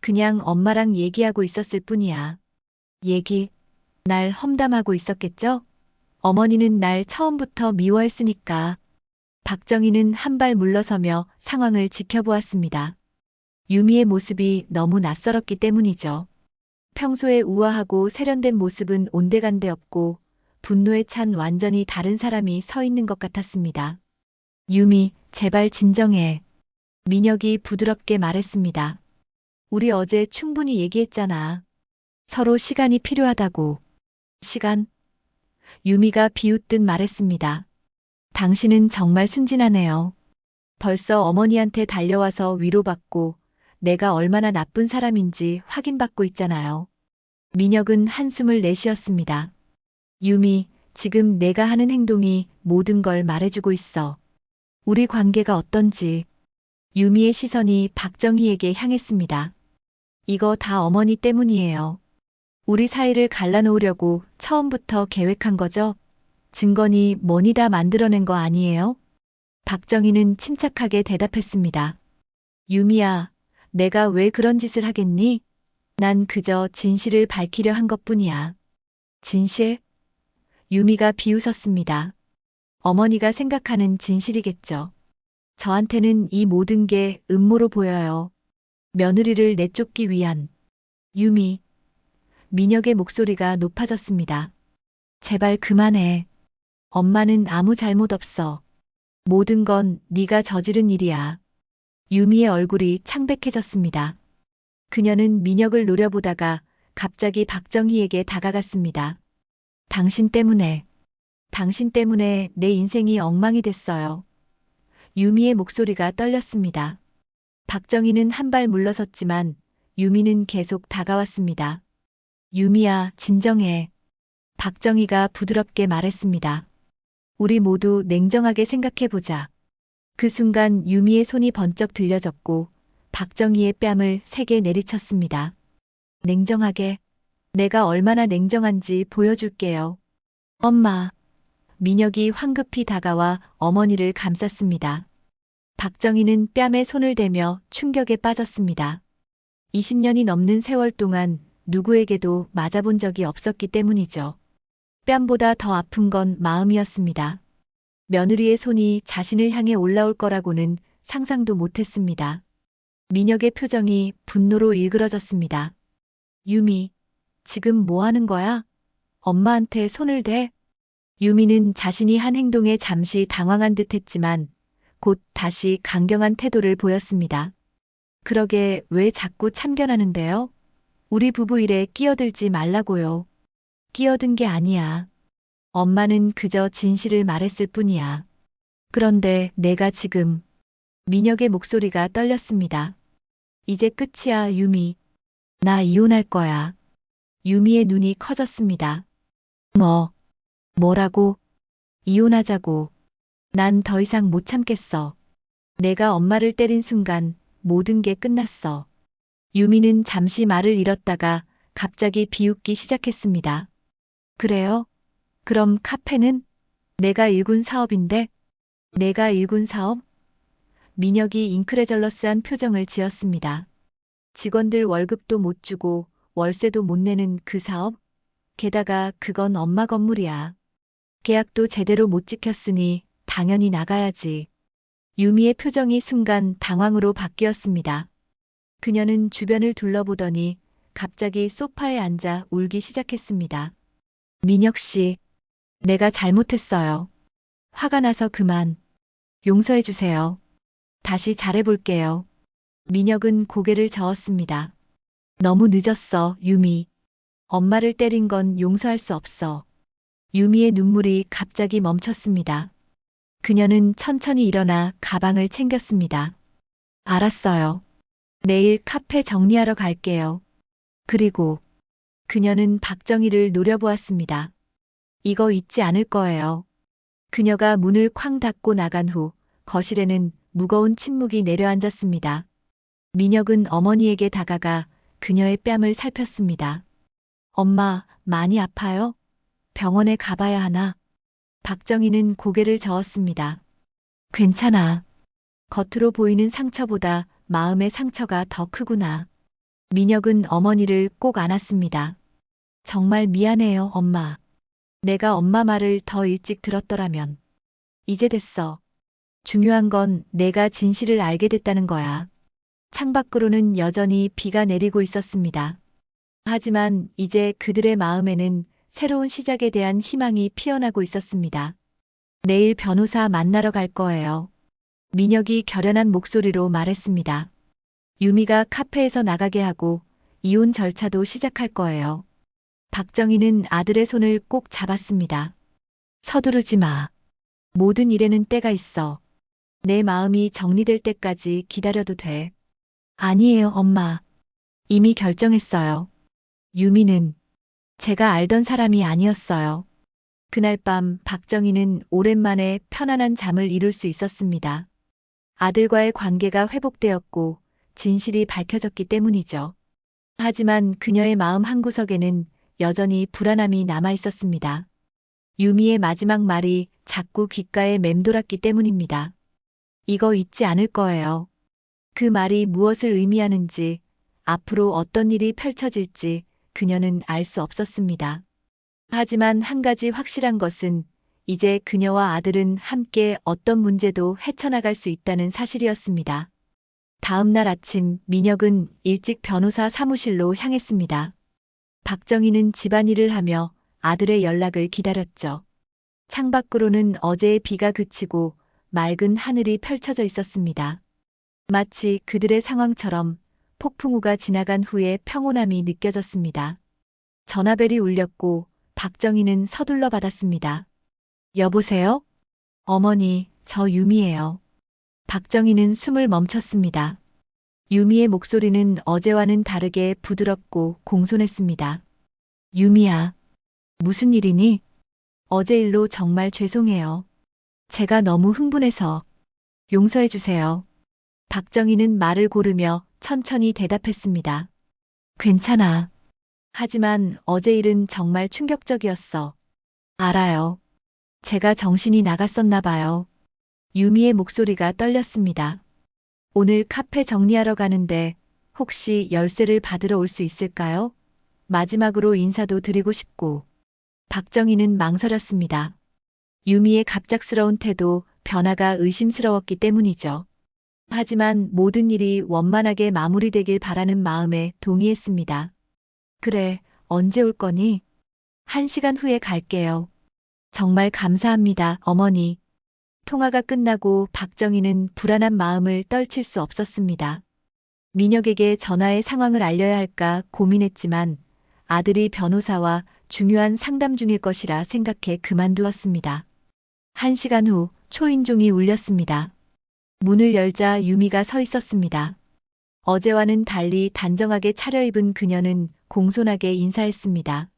그냥 엄마랑 얘기하고 있었을 뿐이야. 얘기? 날 험담하고 있었겠죠? 어머니는 날 처음부터 미워했으니까. 박정희는 한 발 물러서며 상황을 지켜보았습니다. 유미의 모습이 너무 낯설었기 때문이죠. 평소에 우아하고 세련된 모습은 온데간데 없고 분노에 찬 완전히 다른 사람이 서 있는 것 같았습니다. 유미, 제발 진정해. 민혁이 부드럽게 말했습니다. 우리 어제 충분히 얘기했잖아. 서로 시간이 필요하다고. 시간? 유미가 비웃듯 말했습니다. 당신은 정말 순진하네요. 벌써 어머니한테 달려와서 위로받고 내가 얼마나 나쁜 사람인지 확인받고 있잖아요. 민혁은 한숨을 내쉬었습니다. 유미, 지금 내가 하는 행동이 모든 걸 말해주고 있어. 우리 관계가 어떤지. 유미의 시선이 박정희에게 향했습니다. 이거 다 어머니 때문이에요. 우리 사이를 갈라놓으려고 처음부터 계획한 거죠? 증거니 뭐니 다 만들어낸 거 아니에요? 박정희는 침착하게 대답했습니다. 유미야, 내가 왜 그런 짓을 하겠니? 난 그저 진실을 밝히려 한 것뿐이야. 진실? 유미가 비웃었습니다. 어머니가 생각하는 진실이겠죠. 저한테는 이 모든 게 음모로 보여요. 며느리를 내쫓기 위한. 유미. 민혁의 목소리가 높아졌습니다. 제발 그만해. 엄마는 아무 잘못 없어. 모든 건 네가 저지른 일이야. 유미의 얼굴이 창백해졌습니다. 그녀는 민혁을 노려보다가 갑자기 박정희에게 다가갔습니다. 당신 때문에 내 인생이 엉망이 됐어요. 유미의 목소리가 떨렸습니다. 박정희는 한 발 물러섰지만 유미는 계속 다가왔습니다. 유미야, 진정해. 박정희가 부드럽게 말했습니다. 우리 모두 냉정하게 생각해보자. 그 순간 유미의 손이 번쩍 들려졌고 박정희의 뺨을 세게 내리쳤습니다. 냉정하게. 내가 얼마나 냉정한지 보여줄게요. 엄마. 민혁이 황급히 다가와 어머니를 감쌌습니다. 박정희는 뺨에 손을 대며 충격에 빠졌습니다. 20년이 넘는 세월 동안 누구에게도 맞아본 적이 없었기 때문이죠. 뺨보다 더 아픈 건 마음이었습니다. 며느리의 손이 자신을 향해 올라올 거라고는 상상도 못했습니다. 민혁의 표정이 분노로 일그러졌습니다. 유미, 지금 뭐 하는 거야? 엄마한테 손을 대? 유미는 자신이 한 행동에 잠시 당황한 듯 했지만 곧 다시 강경한 태도를 보였습니다. 그러게 왜 자꾸 참견하는데요? 우리 부부 일에 끼어들지 말라고요. 끼어든 게 아니야. 엄마는 그저 진실을 말했을 뿐이야. 그런데 내가 지금 민혁의 목소리가 떨렸습니다. 이제 끝이야, 유미. 나 이혼할 거야. 유미의 눈이 커졌습니다. 뭐라고? 이혼하자고. 난 더 이상 못 참겠어. 내가 엄마를 때린 순간 모든 게 끝났어. 유미는 잠시 말을 잃었다가 갑자기 비웃기 시작했습니다. 그래요? 그럼 카페는? 내가 일군 사업인데? 내가 일군 사업? 민혁이 잉크레절러스한 표정을 지었습니다. 직원들 월급도 못 주고 월세도 못 내는 그 사업? 게다가 그건 엄마 건물이야. 계약도 제대로 못 지켰으니 당연히 나가야지. 유미의 표정이 순간 당황으로 바뀌었습니다. 그녀는 주변을 둘러보더니 갑자기 소파에 앉아 울기 시작했습니다. 민혁 씨, 내가 잘못했어요. 화가 나서 그만. 용서해 주세요. 다시 잘해볼게요. 민혁은 고개를 저었습니다. 너무 늦었어, 유미. 엄마를 때린 건 용서할 수 없어. 유미의 눈물이 갑자기 멈췄습니다. 그녀는 천천히 일어나 가방을 챙겼습니다. 알았어요. 내일 카페 정리하러 갈게요. 그리고 그녀는 박정희를 노려보았습니다. 이거 잊지 않을 거예요. 그녀가 문을 쾅 닫고 나간 후 거실에는 무거운 침묵이 내려앉았습니다. 민혁은 어머니에게 다가가 그녀의 뺨을 살폈습니다. 엄마, 많이 아파요? 병원에 가봐야 하나? 박정희는 고개를 저었습니다. 괜찮아. 겉으로 보이는 상처보다 마음의 상처가 더 크구나. 민혁은 어머니를 꼭 안았습니다. 정말 미안해요, 엄마. 내가 엄마 말을 더 일찍 들었더라면. 이제 됐어. 중요한 건 내가 진실을 알게 됐다는 거야. 창밖으로는 여전히 비가 내리고 있었습니다. 하지만 이제 그들의 마음에는 새로운 시작에 대한 희망이 피어나고 있었습니다. 내일 변호사 만나러 갈 거예요. 민혁이 결연한 목소리로 말했습니다. 유미가 카페에서 나가게 하고 이혼 절차도 시작할 거예요. 박정희는 아들의 손을 꼭 잡았습니다. 서두르지 마. 모든 일에는 때가 있어. 내 마음이 정리될 때까지 기다려도 돼. 아니에요, 엄마. 이미 결정했어요. 유미는 제가 알던 사람이 아니었어요. 그날 밤 박정희는 오랜만에 편안한 잠을 이룰 수 있었습니다. 아들과의 관계가 회복되었고 진실이 밝혀졌기 때문이죠. 하지만 그녀의 마음 한구석에는 여전히 불안함이 남아 있었습니다. 유미의 마지막 말이 자꾸 귓가에 맴돌았기 때문입니다. 이거 잊지 않을 거예요. 그 말이 무엇을 의미하는지, 앞으로 어떤 일이 펼쳐질지 그녀는 알 수 없었습니다. 하지만 한 가지 확실한 것은 이제 그녀와 아들은 함께 어떤 문제도 헤쳐나갈 수 있다는 사실이었습니다. 다음 날 아침 민혁은 일찍 변호사 사무실로 향했습니다. 박정희는 집안일을 하며 아들의 연락을 기다렸죠. 창밖으로는 어제의 비가 그치고 맑은 하늘이 펼쳐져 있었습니다. 마치 그들의 상황처럼 폭풍우가 지나간 후에 평온함이 느껴졌습니다. 전화벨이 울렸고 박정희는 서둘러 받았습니다. 여보세요? 어머니, 저 유미예요. 박정희는 숨을 멈췄습니다. 유미의 목소리는 어제와는 다르게 부드럽고 공손했습니다. 유미야, 무슨 일이니? 어제 일로 정말 죄송해요. 제가 너무 흥분해서 용서해 주세요. 박정희는 말을 고르며 천천히 대답했습니다. 괜찮아. 하지만 어제 일은 정말 충격적이었어. 알아요. 제가 정신이 나갔었나 봐요. 유미의 목소리가 떨렸습니다. 오늘 카페 정리하러 가는데 혹시 열쇠를 받으러 올 수 있을까요? 마지막으로 인사도 드리고 싶고. 박정희는 망설였습니다. 유미의 갑작스러운 태도, 변화가 의심스러웠기 때문이죠. 하지만 모든 일이 원만하게 마무리되길 바라는 마음에 동의했습니다. 그래, 언제 올 거니? 1시간 후에 갈게요. 정말 감사합니다, 어머니. 통화가 끝나고 박정희는 불안한 마음을 떨칠 수 없었습니다. 민혁에게 전화의 상황을 알려야 할까 고민했지만 아들이 변호사와 중요한 상담 중일 것이라 생각해 그만두었습니다. 1시간 후 초인종이 울렸습니다. 문을 열자 유미가 서 있었습니다. 어제와는 달리 단정하게 차려입은 그녀는 공손하게 인사했습니다.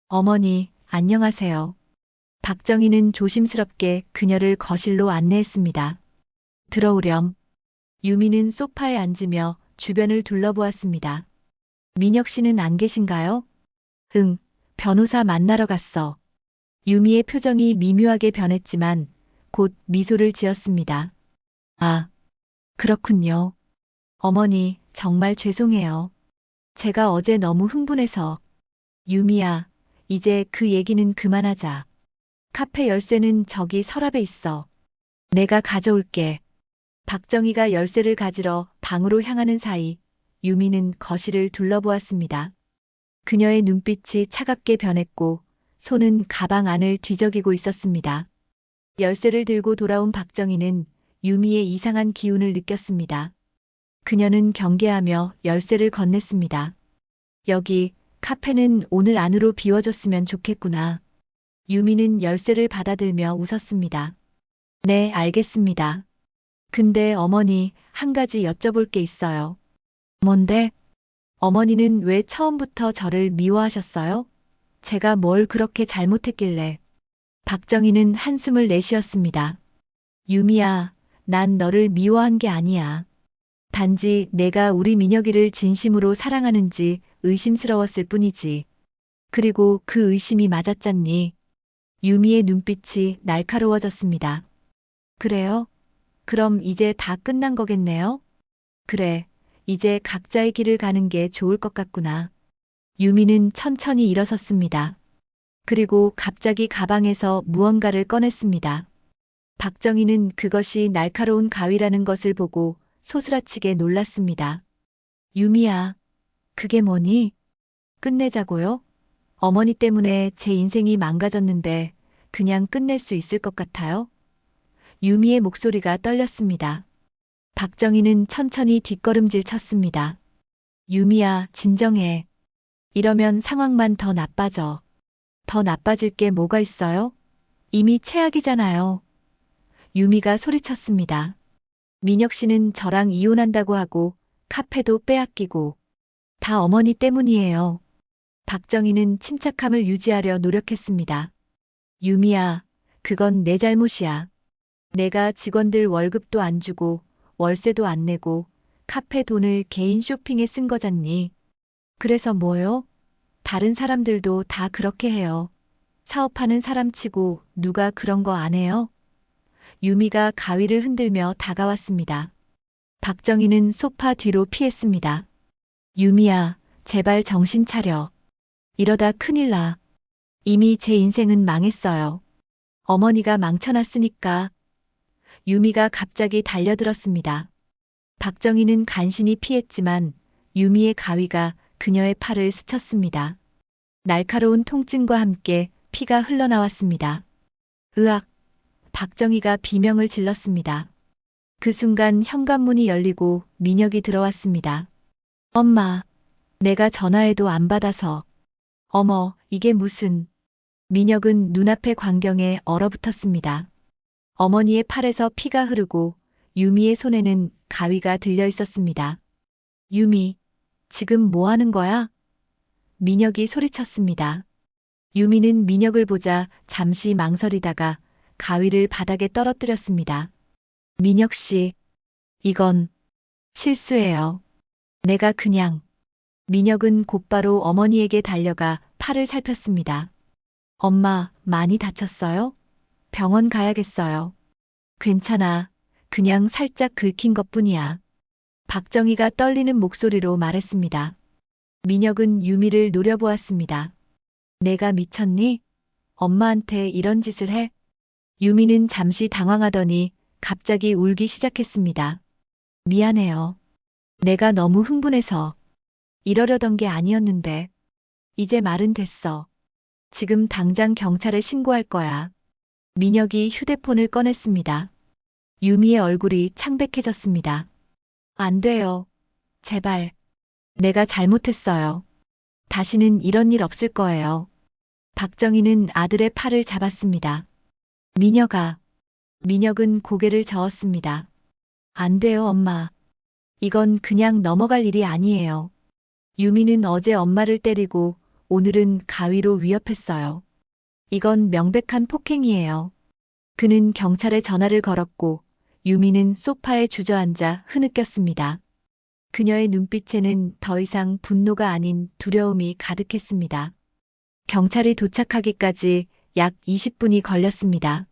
어머니, 안녕하세요. 박정희는 조심스럽게 그녀를 거실로 안내했습니다. 들어오렴. 유미는 소파에 앉으며 주변을 둘러보았습니다. 민혁 씨는 안 계신가요? 응, 변호사 만나러 갔어. 유미의 표정이 미묘하게 변했지만 곧 미소를 지었습니다. 아, 그렇군요. 어머니, 정말 죄송해요. 제가 어제 너무 흥분해서. 유미야, 이제 그 얘기는 그만하자. 카페 열쇠는 저기 서랍에 있어. 내가 가져올게. 박정희가 열쇠를 가지러 방으로 향하는 사이 유미는 거실을 둘러보았습니다. 그녀의 눈빛이 차갑게 변했고 손은 가방 안을 뒤적이고 있었습니다. 열쇠를 들고 돌아온 박정희는 유미의 이상한 기운을 느꼈습니다. 그녀는 경계하며 열쇠를 건넸습니다. 여기, 카페는 오늘 안으로 비워줬으면 좋겠구나. 유미는 열쇠를 받아들며 웃었습니다. 네, 알겠습니다. 근데 어머니, 한 가지 여쭤볼 게 있어요. 뭔데? 어머니는 왜 처음부터 저를 미워하셨어요? 제가 뭘 그렇게 잘못했길래. 박정희는 한숨을 내쉬었습니다. 유미야, 난 너를 미워한 게 아니야. 단지 내가 우리 민혁이를 진심으로 사랑하는지 의심스러웠을 뿐이지. 그리고 그 의심이 맞았잖니. 유미의 눈빛이 날카로워졌습니다. 그래요? 그럼 이제 다 끝난 거겠네요? 그래, 이제 각자의 길을 가는 게 좋을 것 같구나. 유미는 천천히 일어섰습니다. 그리고 갑자기 가방에서 무언가를 꺼냈습니다. 박정희는 그것이 날카로운 가위라는 것을 보고 소스라치게 놀랐습니다. 유미야, 그게 뭐니? 끝내자고요? 어머니 때문에 제 인생이 망가졌는데 그냥 끝낼 수 있을 것 같아요? 유미의 목소리가 떨렸습니다. 박정희는 천천히 뒷걸음질 쳤습니다. 유미야, 진정해. 이러면 상황만 더 나빠져. 더 나빠질 게 뭐가 있어요? 이미 최악이잖아요. 유미가 소리쳤습니다. 민혁 씨는 저랑 이혼한다고 하고 카페도 빼앗기고 다 어머니 때문이에요. 박정희는 침착함을 유지하려 노력했습니다. 유미야, 그건 내 잘못이야. 내가 직원들 월급도 안 주고 월세도 안 내고 카페 돈을 개인 쇼핑에 쓴 거잖니. 그래서 뭐요? 다른 사람들도 다 그렇게 해요. 사업하는 사람치고 누가 그런 거 안 해요? 유미가 가위를 흔들며 다가왔습니다. 박정희는 소파 뒤로 피했습니다. 유미야, 제발 정신 차려. 이러다 큰일 나. 이미 제 인생은 망했어요. 어머니가 망쳐놨으니까. 유미가 갑자기 달려들었습니다. 박정희는 간신히 피했지만 유미의 가위가 그녀의 팔을 스쳤습니다. 날카로운 통증과 함께 피가 흘러나왔습니다. 으악! 박정희가 비명을 질렀습니다. 그 순간 현관문이 열리고 민혁이 들어왔습니다. 엄마, 내가 전화해도 안 받아서. 어머, 이게 무슨. 민혁은 눈앞의 광경에 얼어붙었습니다. 어머니의 팔에서 피가 흐르고 유미의 손에는 가위가 들려 있었습니다. 유미, 지금 뭐 하는 거야? 민혁이 소리쳤습니다. 유미는 민혁을 보자 잠시 망설이다가 가위를 바닥에 떨어뜨렸습니다. 민혁 씨, 이건 실수예요. 내가 그냥. 민혁은 곧바로 어머니에게 달려가 팔을 살폈습니다. 엄마, 많이 다쳤어요? 병원 가야겠어요. 괜찮아. 그냥 살짝 긁힌 것뿐이야. 박정희가 떨리는 목소리로 말했습니다. 민혁은 유미를 노려보았습니다. 내가 미쳤니? 엄마한테 이런 짓을 해? 유미는 잠시 당황하더니 갑자기 울기 시작했습니다. 미안해요. 내가 너무 흥분해서. 이러려던 게 아니었는데. 이제 말은 됐어. 지금 당장 경찰에 신고할 거야. 민혁이 휴대폰을 꺼냈습니다. 유미의 얼굴이 창백해졌습니다. 안 돼요. 제발. 내가 잘못했어요. 다시는 이런 일 없을 거예요. 박정희는 아들의 팔을 잡았습니다. 민혁아. 민혁은 고개를 저었습니다. 안 돼요, 엄마. 이건 그냥 넘어갈 일이 아니에요. 유미는 어제 엄마를 때리고 오늘은 가위로 위협했어요. 이건 명백한 폭행이에요. 그는 경찰에 전화를 걸었고 유미는 소파에 주저앉아 흐느꼈습니다. 그녀의 눈빛에는 더 이상 분노가 아닌 두려움이 가득했습니다. 경찰이 도착하기까지 약 20분이 걸렸습니다.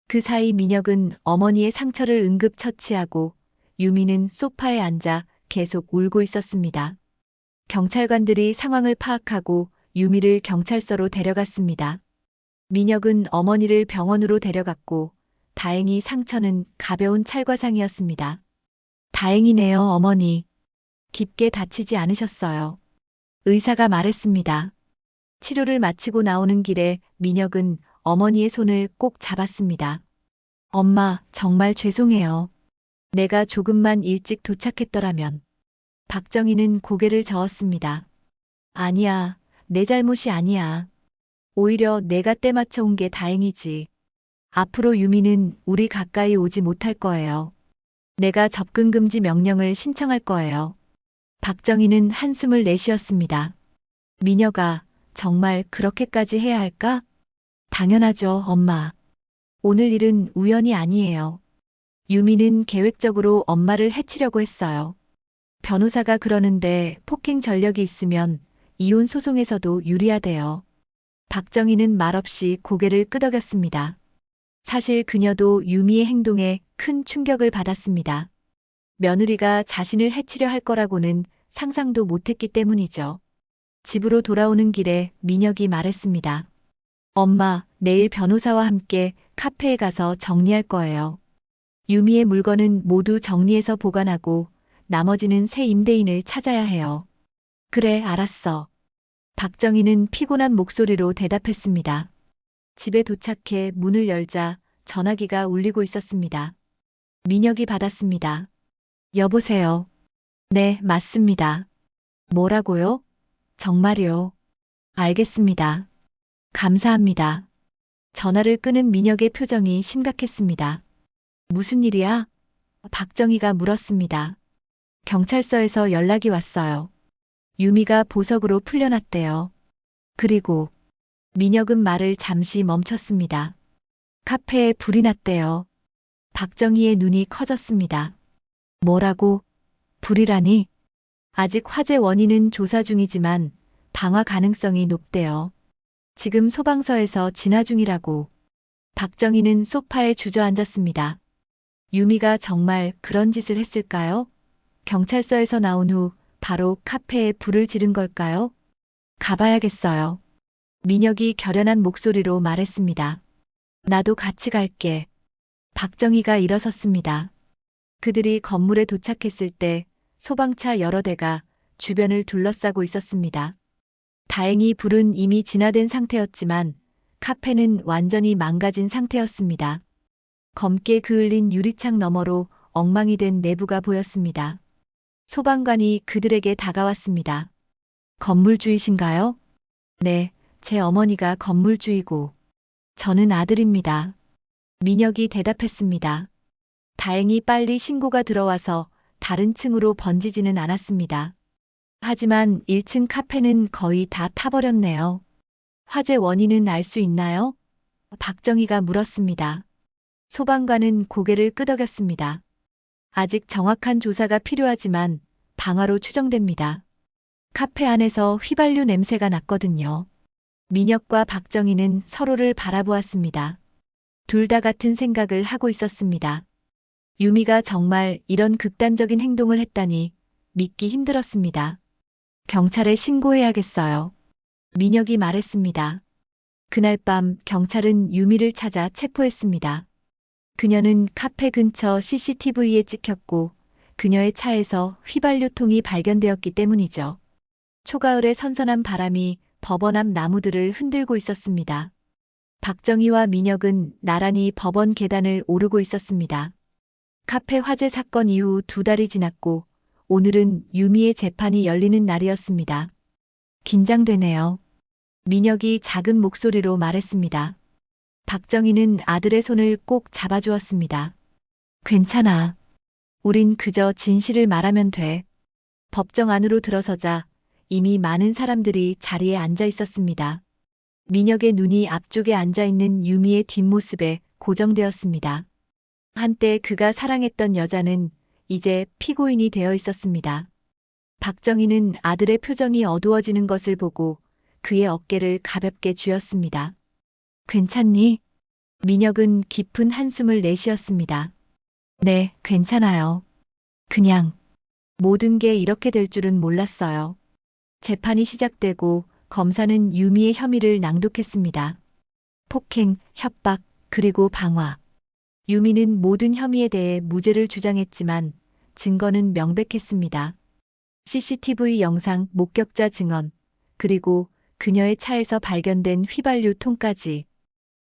그 사이 민혁은 어머니의 상처를 응급 처치하고 유미는 소파에 앉아 계속 울고 있었습니다. 경찰관들이 상황을 파악하고 유미를 경찰서로 데려갔습니다. 민혁은 어머니를 병원으로 데려갔고 다행히 상처는 가벼운 찰과상이었습니다. 다행이네요, 어머니. 깊게 다치지 않으셨어요. 의사가 말했습니다. 치료를 마치고 나오는 길에 민혁은 어머니의 손을 꼭 잡았습니다. 엄마, 정말 죄송해요. 내가 조금만 일찍 도착했더라면. 박정희는 고개를 저었습니다. 아니야, 내 잘못이 아니야. 오히려 내가 때 맞춰 온 게 다행이지. 앞으로 유미는 우리 가까이 오지 못할 거예요. 내가 접근 금지 명령을 신청할 거예요. 박정희는 한숨을 내쉬었습니다. 민혁아, 정말 그렇게까지 해야 할까? 당연하죠, 엄마. 오늘 일은 우연이 아니에요. 유미는 계획적으로 엄마를 해치려고 했어요. 변호사가 그러는데 폭행 전력이 있으면 이혼 소송에서도 유리하대요. 박정희는 말없이 고개를 끄덕였습니다. 사실 그녀도 유미의 행동에 큰 충격을 받았습니다. 며느리가 자신을 해치려 할 거라고는 상상도 못했기 때문이죠. 집으로 돌아오는 길에 민혁이 말했습니다. 엄마, 내일 변호사와 함께 카페에 가서 정리할 거예요. 유미의 물건은 모두 정리해서 보관하고 나머지는 새 임대인을 찾아야 해요. 그래, 알았어. 박정희는 피곤한 목소리로 대답했습니다. 집에 도착해 문을 열자 전화기가 울리고 있었습니다. 민혁이 받았습니다. 여보세요. 네, 맞습니다. 뭐라고요? 정말요? 알겠습니다. 감사합니다. 전화를 끊은 민혁의 표정이 심각했습니다. 무슨 일이야? 박정희가 물었습니다. 경찰서에서 연락이 왔어요. 유미가 보석으로 풀려났대요. 그리고 민혁은 말을 잠시 멈췄습니다. 카페에 불이 났대요. 박정희의 눈이 커졌습니다. 뭐라고? 불이라니? 아직 화재 원인은 조사 중이지만 방화 가능성이 높대요. 지금 소방서에서 진화 중이라고. 박정희는 소파에 주저앉았습니다. 유미가 정말 그런 짓을 했을까요? 경찰서에서 나온 후 바로 카페에 불을 지른 걸까요? 가봐야겠어요. 민혁이 결연한 목소리로 말했습니다. 나도 같이 갈게. 박정희가 일어섰습니다. 그들이 건물에 도착했을 때 소방차 여러 대가 주변을 둘러싸고 있었습니다. 다행히 불은 이미 진화된 상태였지만 카페는 완전히 망가진 상태였습니다. 검게 그을린 유리창 너머로 엉망이 된 내부가 보였습니다. 소방관이 그들에게 다가왔습니다. 건물주이신가요? 네, 제 어머니가 건물주이고 저는 아들입니다. 민혁이 대답했습니다. 다행히 빨리 신고가 들어와서 다른 층으로 번지지는 않았습니다. 하지만 1층 카페는 거의 다 타버렸네요. 화재 원인은 알 수 있나요? 박정희가 물었습니다. 소방관은 고개를 끄덕였습니다. 아직 정확한 조사가 필요하지만 방화로 추정됩니다. 카페 안에서 휘발유 냄새가 났거든요. 민혁과 박정희는 서로를 바라보았습니다. 둘 다 같은 생각을 하고 있었습니다. 유미가 정말 이런 극단적인 행동을 했다니 믿기 힘들었습니다. 경찰에 신고해야겠어요. 민혁이 말했습니다. 그날 밤 경찰은 유미를 찾아 체포했습니다. 그녀는 카페 근처 CCTV에 찍혔고 그녀의 차에서 휘발유통이 발견되었기 때문이죠. 초가을의 선선한 바람이 법원 앞 나무들을 흔들고 있었습니다. 박정희와 민혁은 나란히 법원 계단을 오르고 있었습니다. 카페 화재 사건 이후 2달이 지났고 오늘은 유미의 재판이 열리는 날이었습니다. 긴장되네요. 민혁이 작은 목소리로 말했습니다. 박정희는 아들의 손을 꼭 잡아주었습니다. 괜찮아. 우린 그저 진실을 말하면 돼. 법정 안으로 들어서자 이미 많은 사람들이 자리에 앉아 있었습니다. 민혁의 눈이 앞쪽에 앉아 있는 유미의 뒷모습에 고정되었습니다. 한때 그가 사랑했던 여자는 이제 피고인이 되어 있었습니다. 박정희는 아들의 표정이 어두워지는 것을 보고 그의 어깨를 가볍게 쥐었습니다. 괜찮니? 민혁은 깊은 한숨을 내쉬었습니다. 네, 괜찮아요. 그냥 모든 게 이렇게 될 줄은 몰랐어요. 재판이 시작되고 검사는 유미의 혐의를 낭독했습니다. 폭행, 협박, 그리고 방화. 유미는 모든 혐의에 대해 무죄를 주장했지만 증거는 명백했습니다. CCTV 영상, 목격자 증언, 그리고 그녀의 차에서 발견된 휘발유 통까지.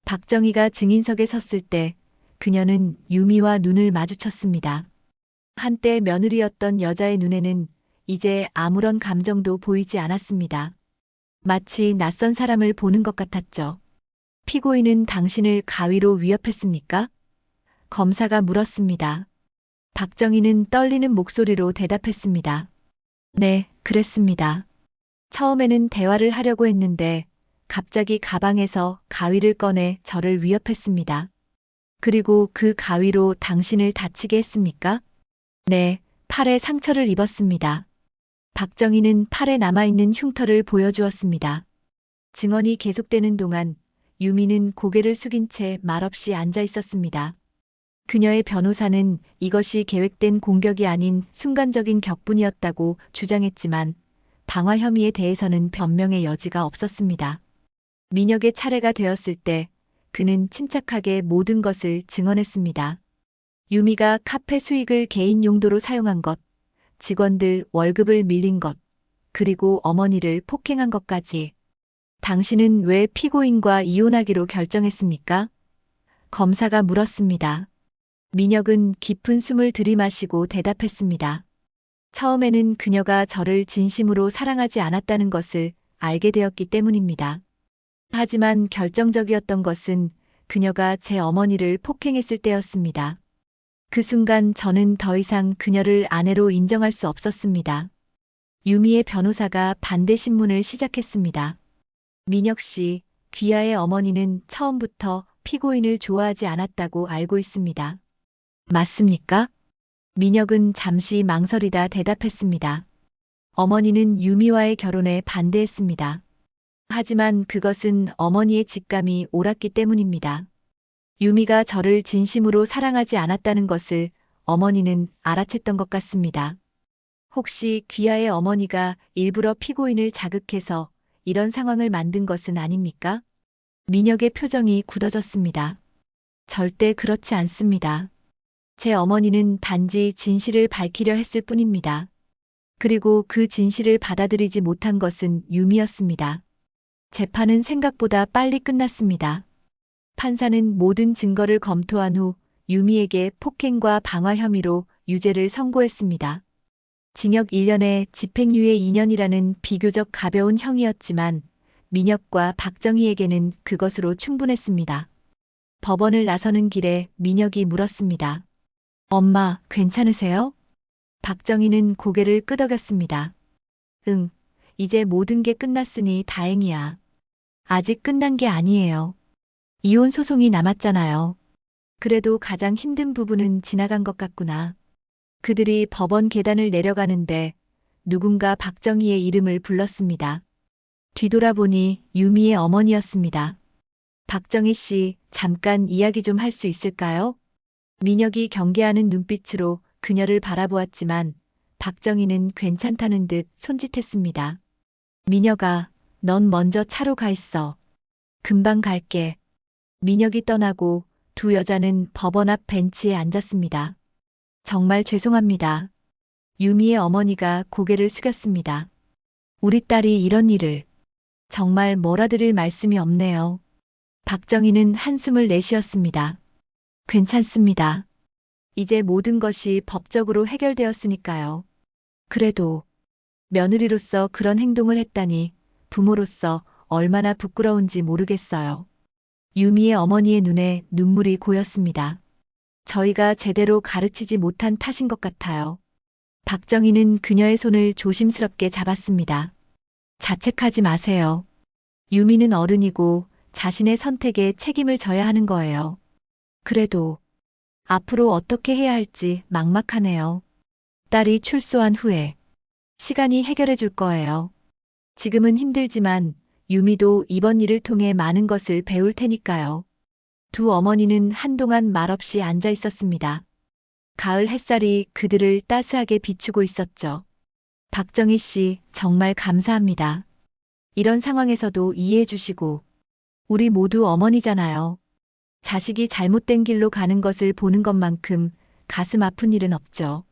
박정희가 증인석에 섰을 때 그녀는 유미와 눈을 마주쳤습니다. 한때 며느리였던 여자의 눈에는 이제 아무런 감정도 보이지 않았습니다. 마치 낯선 사람을 보는 것 같았죠. 피고인은 당신을 가위로 위협했습니까? 검사가 물었습니다. 박정희는 떨리는 목소리로 대답했습니다. 네, 그랬습니다. 처음에는 대화를 하려고 했는데 갑자기 가방에서 가위를 꺼내 저를 위협했습니다. 그리고 그 가위로 당신을 다치게 했습니까? 네, 팔에 상처를 입었습니다. 박정희는 팔에 남아있는 흉터를 보여주었습니다. 증언이 계속되는 동안 유미는 고개를 숙인 채 말없이 앉아 있었습니다. 그녀의 변호사는 이것이 계획된 공격이 아닌 순간적인 격분이었다고 주장했지만 방화 혐의에 대해서는 변명의 여지가 없었습니다. 민혁의 차례가 되었을 때 그는 침착하게 모든 것을 증언했습니다. 유미가 카페 수익을 개인 용도로 사용한 것, 직원들 월급을 밀린 것, 그리고 어머니를 폭행한 것까지. 당신은 왜 피고인과 이혼하기로 결정했습니까? 검사가 물었습니다. 민혁은 깊은 숨을 들이마시고 대답했습니다. 처음에는 그녀가 저를 진심으로 사랑하지 않았다는 것을 알게 되었기 때문입니다. 하지만 결정적이었던 것은 그녀가 제 어머니를 폭행했을 때였습니다. 그 순간 저는 더 이상 그녀를 아내로 인정할 수 없었습니다. 유미의 변호사가 반대 신문을 시작했습니다. 민혁 씨, 귀하의 어머니는 처음부터 피고인을 좋아하지 않았다고 알고 있습니다. 맞습니까? 민혁은 잠시 망설이다 대답했습니다. 어머니는 유미와의 결혼에 반대했습니다. 하지만 그것은 어머니의 직감이 옳았기 때문입니다. 유미가 저를 진심으로 사랑하지 않았다는 것을 어머니는 알아챘던 것 같습니다. 혹시 귀하의 어머니가 일부러 피고인을 자극해서 이런 상황을 만든 것은 아닙니까? 민혁의 표정이 굳어졌습니다. 절대 그렇지 않습니다. 제 어머니는 단지 진실을 밝히려 했을 뿐입니다. 그리고 그 진실을 받아들이지 못한 것은 유미였습니다. 재판은 생각보다 빨리 끝났습니다. 판사는 모든 증거를 검토한 후 유미에게 폭행과 방화 혐의로 유죄를 선고했습니다. 징역 1년에 집행유예 2년이라는 비교적 가벼운 형이었지만 민혁과 박정희에게는 그것으로 충분했습니다. 법원을 나서는 길에 민혁이 물었습니다. 엄마, 괜찮으세요? 박정희는 고개를 끄덕였습니다. 응, 이제 모든 게 끝났으니 다행이야. 아직 끝난 게 아니에요. 이혼 소송이 남았잖아요. 그래도 가장 힘든 부분은 지나간 것 같구나. 그들이 법원 계단을 내려가는데 누군가 박정희의 이름을 불렀습니다. 뒤돌아보니 유미의 어머니였습니다. 박정희 씨, 잠깐 이야기 좀 할 수 있을까요? 민혁이 경계하는 눈빛으로 그녀를 바라보았지만 박정희는 괜찮다는 듯 손짓했습니다. 민혁아, 넌 먼저 차로 가 있어. 금방 갈게. 민혁이 떠나고 두 여자는 법원 앞 벤치에 앉았습니다. 정말 죄송합니다. 유미의 어머니가 고개를 숙였습니다. 우리 딸이 이런 일을. 정말 몰아드릴 말씀이 없네요. 박정희는 한숨을 내쉬었습니다. 괜찮습니다. 이제 모든 것이 법적으로 해결되었으니까요. 그래도 며느리로서 그런 행동을 했다니 부모로서 얼마나 부끄러운지 모르겠어요. 유미의 어머니의 눈에 눈물이 고였습니다. 저희가 제대로 가르치지 못한 탓인 것 같아요. 박정희는 그녀의 손을 조심스럽게 잡았습니다. 자책하지 마세요. 유미는 어른이고 자신의 선택에 책임을 져야 하는 거예요. 그래도 앞으로 어떻게 해야 할지 막막하네요. 딸이 출소한 후에 시간이 해결해 줄 거예요. 지금은 힘들지만 유미도 이번 일을 통해 많은 것을 배울 테니까요. 두 어머니는 한동안 말없이 앉아 있었습니다. 가을 햇살이 그들을 따스하게 비추고 있었죠. 박정희 씨, 정말 감사합니다. 이런 상황에서도 이해해 주시고, 우리 모두 어머니잖아요. 자식이 잘못된 길로 가는 것을 보는 것만큼 가슴 아픈 일은 없죠.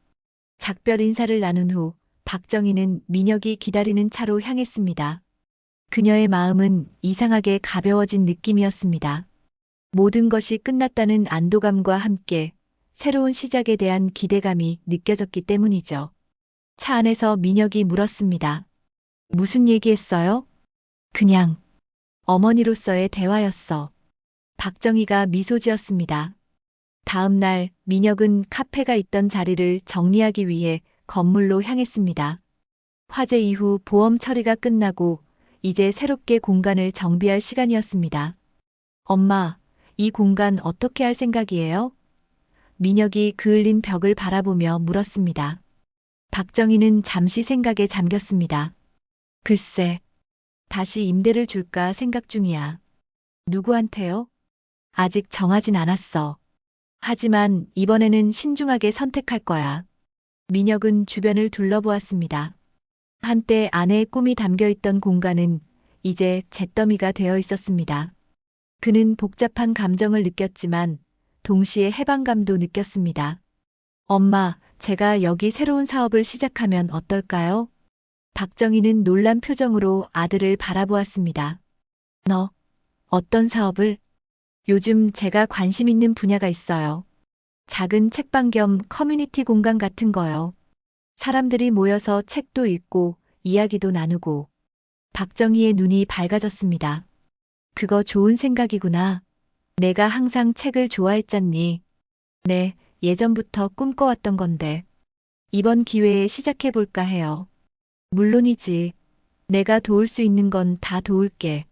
작별 인사를 나눈 후 박정희는 민혁이 기다리는 차로 향했습니다. 그녀의 마음은 이상하게 가벼워진 느낌이었습니다. 모든 것이 끝났다는 안도감과 함께 새로운 시작에 대한 기대감이 느껴졌기 때문이죠. 차 안에서 민혁이 물었습니다. 무슨 얘기했어요? 그냥 어머니로서의 대화였어. 박정희가 미소 지었습니다. 다음 날 민혁은 카페가 있던 자리를 정리하기 위해 건물로 향했습니다. 화재 이후 보험 처리가 끝나고 이제 새롭게 공간을 정비할 시간이었습니다. 엄마, 이 공간 어떻게 할 생각이에요? 민혁이 그을린 벽을 바라보며 물었습니다. 박정희는 잠시 생각에 잠겼습니다. 글쎄, 다시 임대를 줄까 생각 중이야. 누구한테요? 아직 정하진 않았어. 하지만 이번에는 신중하게 선택할 거야. 민혁은 주변을 둘러보았습니다. 한때 아내의 꿈이 담겨 있던 공간은 이제 잿더미가 되어 있었습니다. 그는 복잡한 감정을 느꼈지만 동시에 해방감도 느꼈습니다. 엄마, 제가 여기 새로운 사업을 시작하면 어떨까요? 박정희는 놀란 표정으로 아들을 바라보았습니다. 너, 어떤 사업을? 요즘 제가 관심 있는 분야가 있어요. 작은 책방 겸 커뮤니티 공간 같은 거요. 사람들이 모여서 책도 읽고 이야기도 나누고. 박정희의 눈이 밝아졌습니다. 그거 좋은 생각이구나. 내가 항상 책을 좋아했잖니. 네, 예전부터 꿈꿔왔던 건데. 이번 기회에 시작해볼까 해요. 물론이지. 내가 도울 수 있는 건 다 도울게.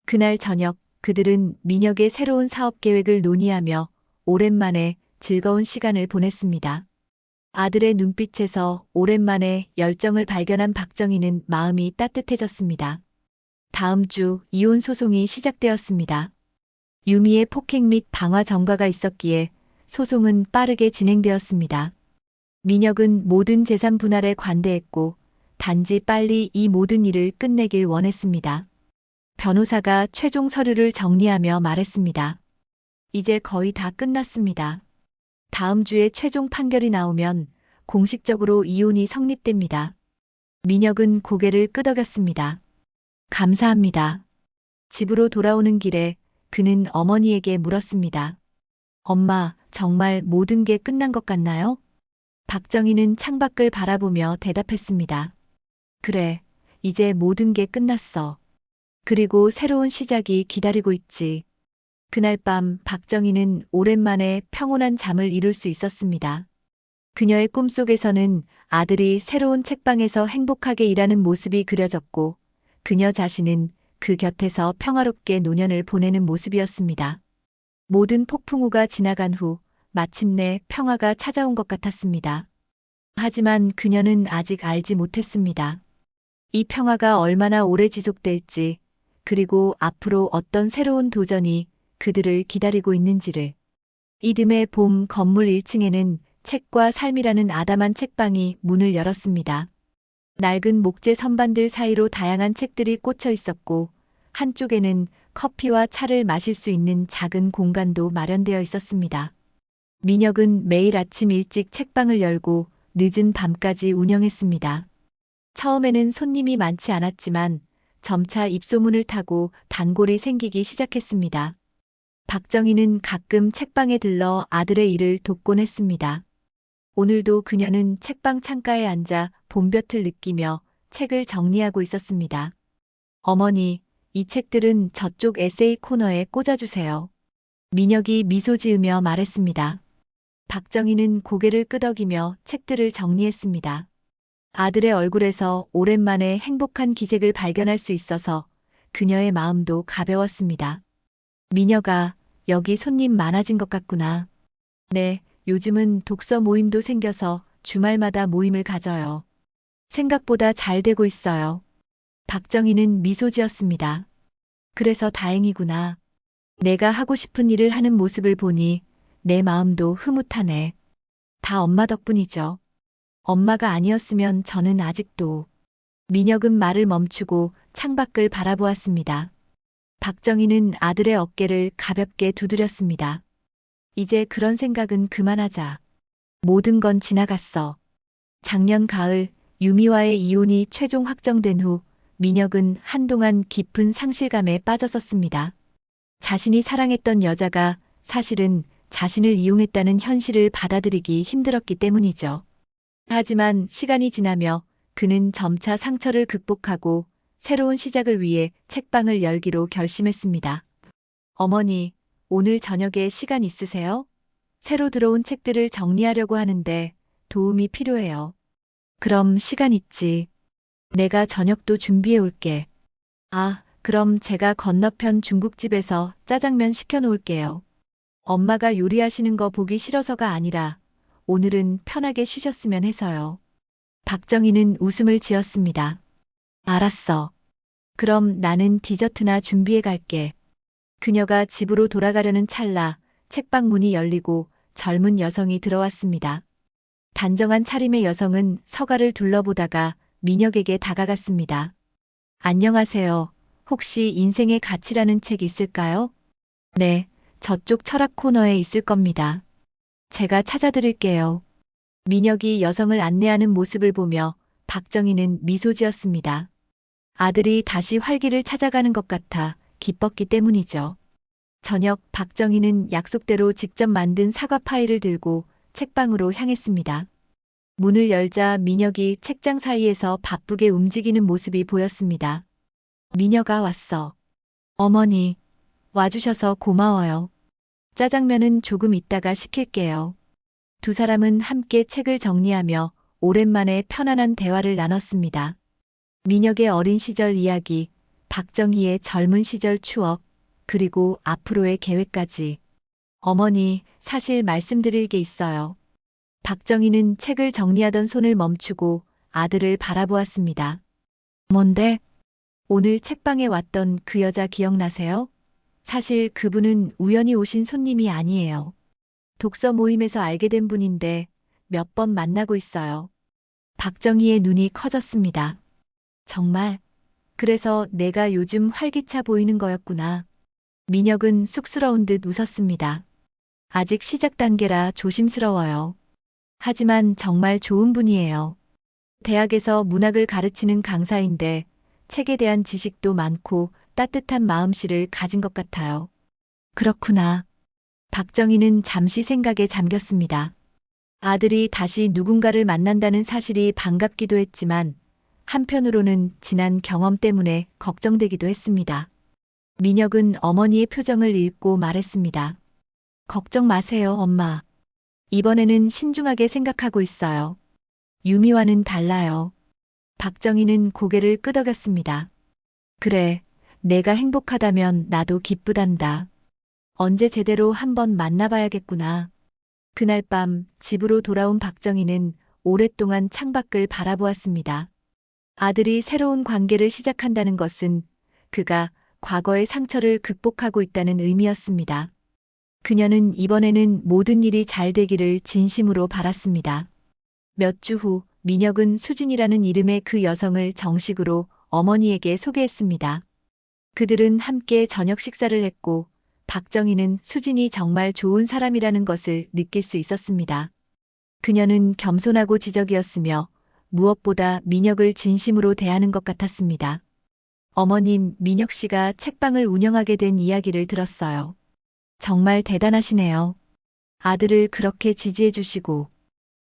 그날 저녁 그들은 민혁의 새로운 사업 계획을 논의하며 오랜만에 즐거운 시간을 보냈습니다. 아들의 눈빛에서 오랜만에 열정을 발견한 박정희는 마음이 따뜻해졌습니다. 다음 주 이혼 소송이 시작되었습니다. 유미의 폭행 및 방화 전과가 있었기에 소송은 빠르게 진행되었습니다. 민혁은 모든 재산 분할에 관대했고 단지 빨리 이 모든 일을 끝내길 원했습니다. 변호사가 최종 서류를 정리하며 말했습니다. 이제 거의 다 끝났습니다. 다음 주에 최종 판결이 나오면 공식적으로 이혼이 성립됩니다. 민혁은 고개를 끄덕였습니다. 감사합니다. 집으로 돌아오는 길에 그는 어머니에게 물었습니다. 엄마, 정말 모든 게 끝난 것 같나요? 박정희는 창밖을 바라보며 대답했습니다. 그래, 이제 모든 게 끝났어. 그리고 새로운 시작이 기다리고 있지. 그날 밤 박정희는 오랜만에 평온한 잠을 이룰 수 있었습니다. 그녀의 꿈속에서는 아들이 새로운 책방에서 행복하게 일하는 모습이 그려졌고 그녀 자신은 그 곁에서 평화롭게 노년을 보내는 모습이었습니다. 모든 폭풍우가 지나간 후 마침내 평화가 찾아온 것 같았습니다. 하지만 그녀는 아직 알지 못했습니다. 이 평화가 얼마나 오래 지속될지, 그리고 앞으로 어떤 새로운 도전이 그들을 기다리고 있는지를. 이듬해 봄 건물 1층에는 책과 삶이라는 아담한 책방이 문을 열었습니다. 낡은 목재 선반들 사이로 다양한 책들이 꽂혀 있었고, 한쪽에는 커피와 차를 마실 수 있는 작은 공간도 마련되어 있었습니다. 민혁은 매일 아침 일찍 책방을 열고 늦은 밤까지 운영했습니다. 처음에는 손님이 많지 않았지만 점차 입소문을 타고 단골이 생기기 시작했습니다. 박정희는 가끔 책방에 들러 아들의 일을 돕곤 했습니다. 오늘도 그녀는 책방 창가에 앉아 봄볕을 느끼며 책을 정리하고 있었습니다. 어머니, 이 책들은 저쪽 에세이 코너에 꽂아주세요. 민혁이 미소 지으며 말했습니다. 박정희는 고개를 끄덕이며 책들을 정리했습니다. 아들의 얼굴에서 오랜만에 행복한 기색을 발견할 수 있어서 그녀의 마음도 가벼웠습니다. 민혁아, 여기 손님 많아진 것 같구나. 네, 요즘은 독서 모임도 생겨서 주말마다 모임을 가져요. 생각보다 잘 되고 있어요. 박정희는 미소 지었습니다. 그래서 다행이구나. 내가 하고 싶은 일을 하는 모습을 보니 내 마음도 흐뭇하네. 다 엄마 덕분이죠. 엄마가 아니었으면 저는 아직도. 민혁은 말을 멈추고 창밖을 바라보았습니다. 박정희는 아들의 어깨를 가볍게 두드렸습니다. 이제 그런 생각은 그만하자. 모든 건 지나갔어. 작년 가을 유미와의 이혼이 최종 확정된 후 민혁은 한동안 깊은 상실감에 빠졌었습니다. 자신이 사랑했던 여자가 사실은 자신을 이용했다는 현실을 받아들이기 힘들었기 때문이죠. 하지만 시간이 지나며 그는 점차 상처를 극복하고 새로운 시작을 위해 책방을 열기로 결심했습니다. 어머니, 오늘 저녁에 시간 있으세요? 새로 들어온 책들을 정리하려고 하는데 도움이 필요해요. 그럼 시간 있지. 내가 저녁도 준비해 올게. 아, 그럼 제가 건너편 중국집에서 짜장면 시켜 놓을게요. 엄마가 요리하시는 거 보기 싫어서가 아니라 오늘은 편하게 쉬셨으면 해서요. 박정희는 웃음을 지었습니다. 알았어. 그럼 나는 디저트나 준비해 갈게. 그녀가 집으로 돌아가려는 찰나 책방 문이 열리고 젊은 여성이 들어왔습니다. 단정한 차림의 여성은 서가를 둘러보다가 민혁에게 다가갔습니다. 안녕하세요. 혹시 인생의 가치라는 책 있을까요? 네, 저쪽 철학 코너에 있을 겁니다. 제가 찾아드릴게요. 민혁이 여성을 안내하는 모습을 보며 박정희는 미소 지었습니다. 아들이 다시 활기를 찾아가는 것 같아 기뻤기 때문이죠. 저녁 박정희는 약속대로 직접 만든 사과 파이를 들고 책방으로 향했습니다. 문을 열자 민혁이 책장 사이에서 바쁘게 움직이는 모습이 보였습니다. 민혁아 왔어. 어머니, 와주셔서 고마워요. 짜장면은 조금 있다가 시킬게요. 두 사람은 함께 책을 정리하며 오랜만에 편안한 대화를 나눴습니다. 민혁의 어린 시절 이야기, 박정희의 젊은 시절 추억, 그리고 앞으로의 계획까지. 어머니, 사실 말씀드릴 게 있어요. 박정희는 책을 정리하던 손을 멈추고 아들을 바라보았습니다. 뭔데? 오늘 책방에 왔던 그 여자 기억나세요? 사실 그분은 우연히 오신 손님이 아니에요. 독서 모임에서 알게 된 분인데 몇 번 만나고 있어요. 박정희의 눈이 커졌습니다. 정말, 그래서 내가 요즘 활기차 보이는 거였구나. 민혁은 쑥스러운 듯 웃었습니다. 아직 시작 단계라 조심스러워요. 하지만 정말 좋은 분이에요. 대학에서 문학을 가르치는 강사인데 책에 대한 지식도 많고 따뜻한 마음씨를 가진 것 같아요. 그렇구나. 박정희는 잠시 생각에 잠겼습니다. 아들이 다시 누군가를 만난다는 사실이 반갑기도 했지만 한편으로는 지난 경험 때문에 걱정되기도 했습니다. 민혁은 어머니의 표정을 읽고 말했습니다. 걱정 마세요, 엄마. 이번에는 신중하게 생각하고 있어요. 유미와는 달라요. 박정희는 고개를 끄덕였습니다. 그래, 내가 행복하다면 나도 기쁘단다. 언제 제대로 한번 만나봐야겠구나. 그날 밤 집으로 돌아온 박정희는 오랫동안 창밖을 바라보았습니다. 아들이 새로운 관계를 시작한다는 것은 그가 과거의 상처를 극복하고 있다는 의미였습니다. 그녀는 이번에는 모든 일이 잘 되기를 진심으로 바랐습니다. 몇 주 후 민혁은 수진이라는 이름의 그 여성을 정식으로 어머니에게 소개했습니다. 그들은 함께 저녁 식사를 했고 박정희는 수진이 정말 좋은 사람이라는 것을 느낄 수 있었습니다. 그녀는 겸손하고 지적이었으며 무엇보다 민혁을 진심으로 대하는 것 같았습니다. 어머님, 민혁 씨가 책방을 운영하게 된 이야기를 들었어요. 정말 대단하시네요. 아들을 그렇게 지지해 주시고.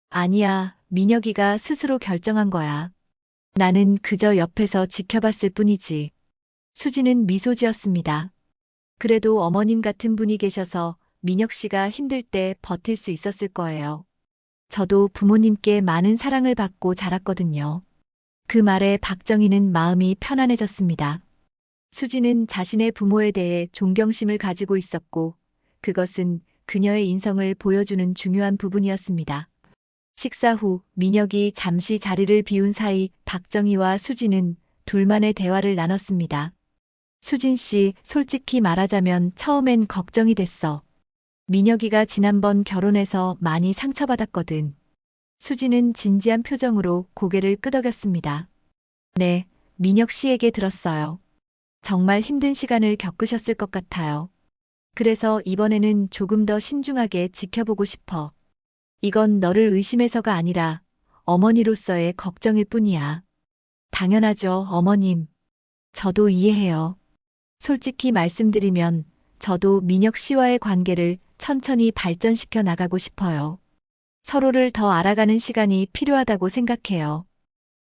아니야, 민혁이가 스스로 결정한 거야. 나는 그저 옆에서 지켜봤을 뿐이지. 수지는 미소 지었습니다. 그래도 어머님 같은 분이 계셔서 민혁 씨가 힘들 때 버틸 수 있었을 거예요. 저도 부모님께 많은 사랑을 받고 자랐거든요. 그 말에 박정희는 마음이 편안해졌습니다. 수지는 자신의 부모에 대해 존경심을 가지고 있었고 그것은 그녀의 인성을 보여주는 중요한 부분이었습니다. 식사 후 민혁이 잠시 자리를 비운 사이 박정희와 수지는 둘만의 대화를 나눴습니다. 수진 씨, 솔직히 말하자면 처음엔 걱정이 됐어. 민혁이가 지난번 결혼해서 많이 상처받았거든. 수지는 진지한 표정으로 고개를 끄덕였습니다. 네, 민혁 씨에게 들었어요. 정말 힘든 시간을 겪으셨을 것 같아요. 그래서 이번에는 조금 더 신중하게 지켜보고 싶어. 이건 너를 의심해서가 아니라 어머니로서의 걱정일 뿐이야. 당연하죠, 어머님. 저도 이해해요. 솔직히 말씀드리면 저도 민혁 씨와의 관계를 천천히 발전시켜 나가고 싶어요. 서로를 더 알아가는 시간이 필요하다고 생각해요.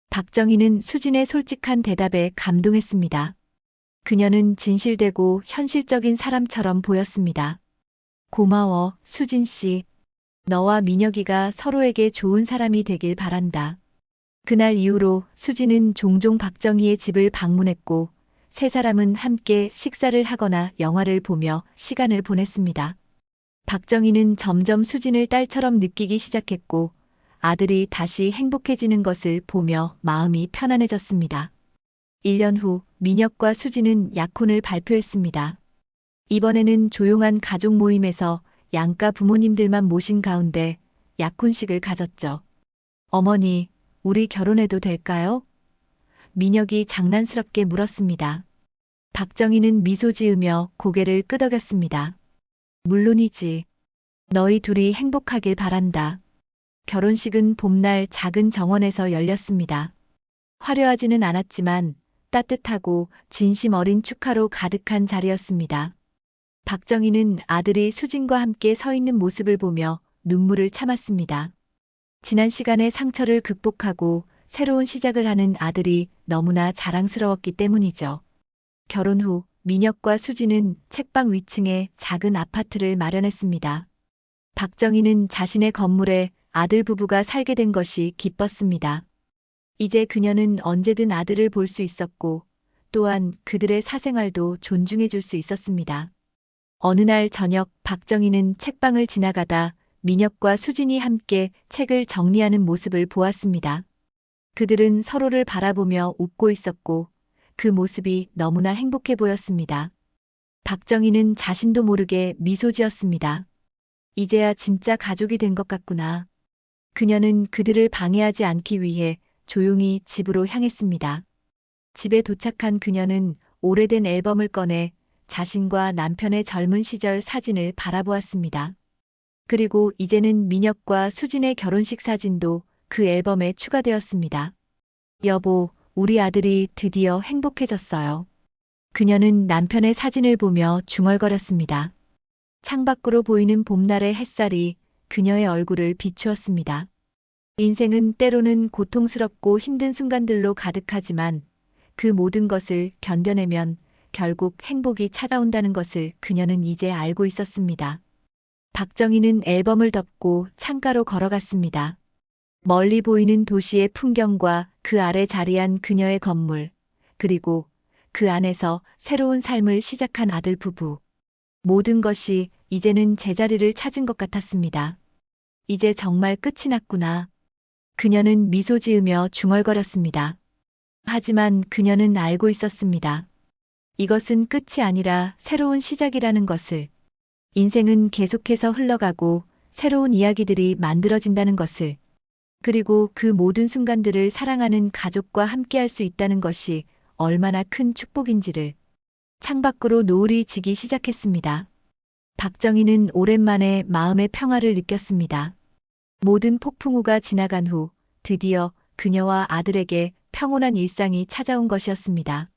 박정희는 수진의 솔직한 대답에 감동했습니다. 그녀는 진실되고 현실적인 사람처럼 보였습니다. 고마워, 수진 씨. 너와 민혁이가 서로에게 좋은 사람이 되길 바란다. 그날 이후로 수진은 종종 박정희의 집을 방문했고 세 사람은 함께 식사를 하거나 영화를 보며 시간을 보냈습니다. 박정희는 점점 수진을 딸처럼 느끼기 시작했고 아들이 다시 행복해지는 것을 보며 마음이 편안해졌습니다. 1년 후 민혁과 수진은 약혼을 발표했습니다. 이번에는 조용한 가족 모임에서 양가 부모님들만 모신 가운데 약혼식을 가졌죠. 어머니, 우리 결혼해도 될까요? 민혁이 장난스럽게 물었습니다. 박정희는 미소 지으며 고개를 끄덕였습니다. 물론이지. 너희 둘이 행복하길 바란다. 결혼식은 봄날 작은 정원에서 열렸습니다. 화려하지는 않았지만 따뜻하고 진심 어린 축하로 가득한 자리였습니다. 박정희는 아들이 수진과 함께 서 있는 모습을 보며 눈물을 참았습니다. 지난 시간의 상처를 극복하고 새로운 시작을 하는 아들이 너무나 자랑스러웠기 때문이죠. 결혼 후 민혁과 수진은 책방 위층에 작은 아파트를 마련했습니다. 박정희는 자신의 건물에 아들 부부가 살게 된 것이 기뻤습니다. 이제 그녀는 언제든 아들을 볼 수 있었고 또한 그들의 사생활도 존중해 줄 수 있었습니다. 어느 날 저녁 박정희는 책방을 지나가다 민혁과 수진이 함께 책을 정리하는 모습을 보았습니다. 그들은 서로를 바라보며 웃고 있었고 그 모습이 너무나 행복해 보였습니다. 박정희는 자신도 모르게 미소 지었습니다. 이제야 진짜 가족이 된 것 같구나. 그녀는 그들을 방해하지 않기 위해 조용히 집으로 향했습니다. 집에 도착한 그녀는 오래된 앨범을 꺼내 자신과 남편의 젊은 시절 사진을 바라보았습니다. 그리고 이제는 민혁과 수진의 결혼식 사진도 그 앨범에 추가되었습니다. 여보, 우리 아들이 드디어 행복해졌어요. 그녀는 남편의 사진을 보며 중얼거렸습니다. 창밖으로 보이는 봄날의 햇살이 그녀의 얼굴을 비추었습니다. 인생은 때로는 고통스럽고 힘든 순간들로 가득하지만 그 모든 것을 견뎌내면 결국 행복이 찾아온다는 것을 그녀는 이제 알고 있었습니다. 박정희는 앨범을 덮고 창가로 걸어갔습니다. 멀리 보이는 도시의 풍경과 그 아래 자리한 그녀의 건물, 그리고 그 안에서 새로운 삶을 시작한 아들 부부. 모든 것이 이제는 제자리를 찾은 것 같았습니다. 이제 정말 끝이 났구나. 그녀는 미소 지으며 중얼거렸습니다. 하지만 그녀는 알고 있었습니다. 이것은 끝이 아니라 새로운 시작이라는 것을. 인생은 계속해서 흘러가고 새로운 이야기들이 만들어진다는 것을. 그리고 그 모든 순간들을 사랑하는 가족과 함께할 수 있다는 것이 얼마나 큰 축복인지를. 창밖으로 노을이 지기 시작했습니다. 박정희는 오랜만에 마음의 평화를 느꼈습니다. 모든 폭풍우가 지나간 후 드디어 그녀와 아들에게 평온한 일상이 찾아온 것이었습니다.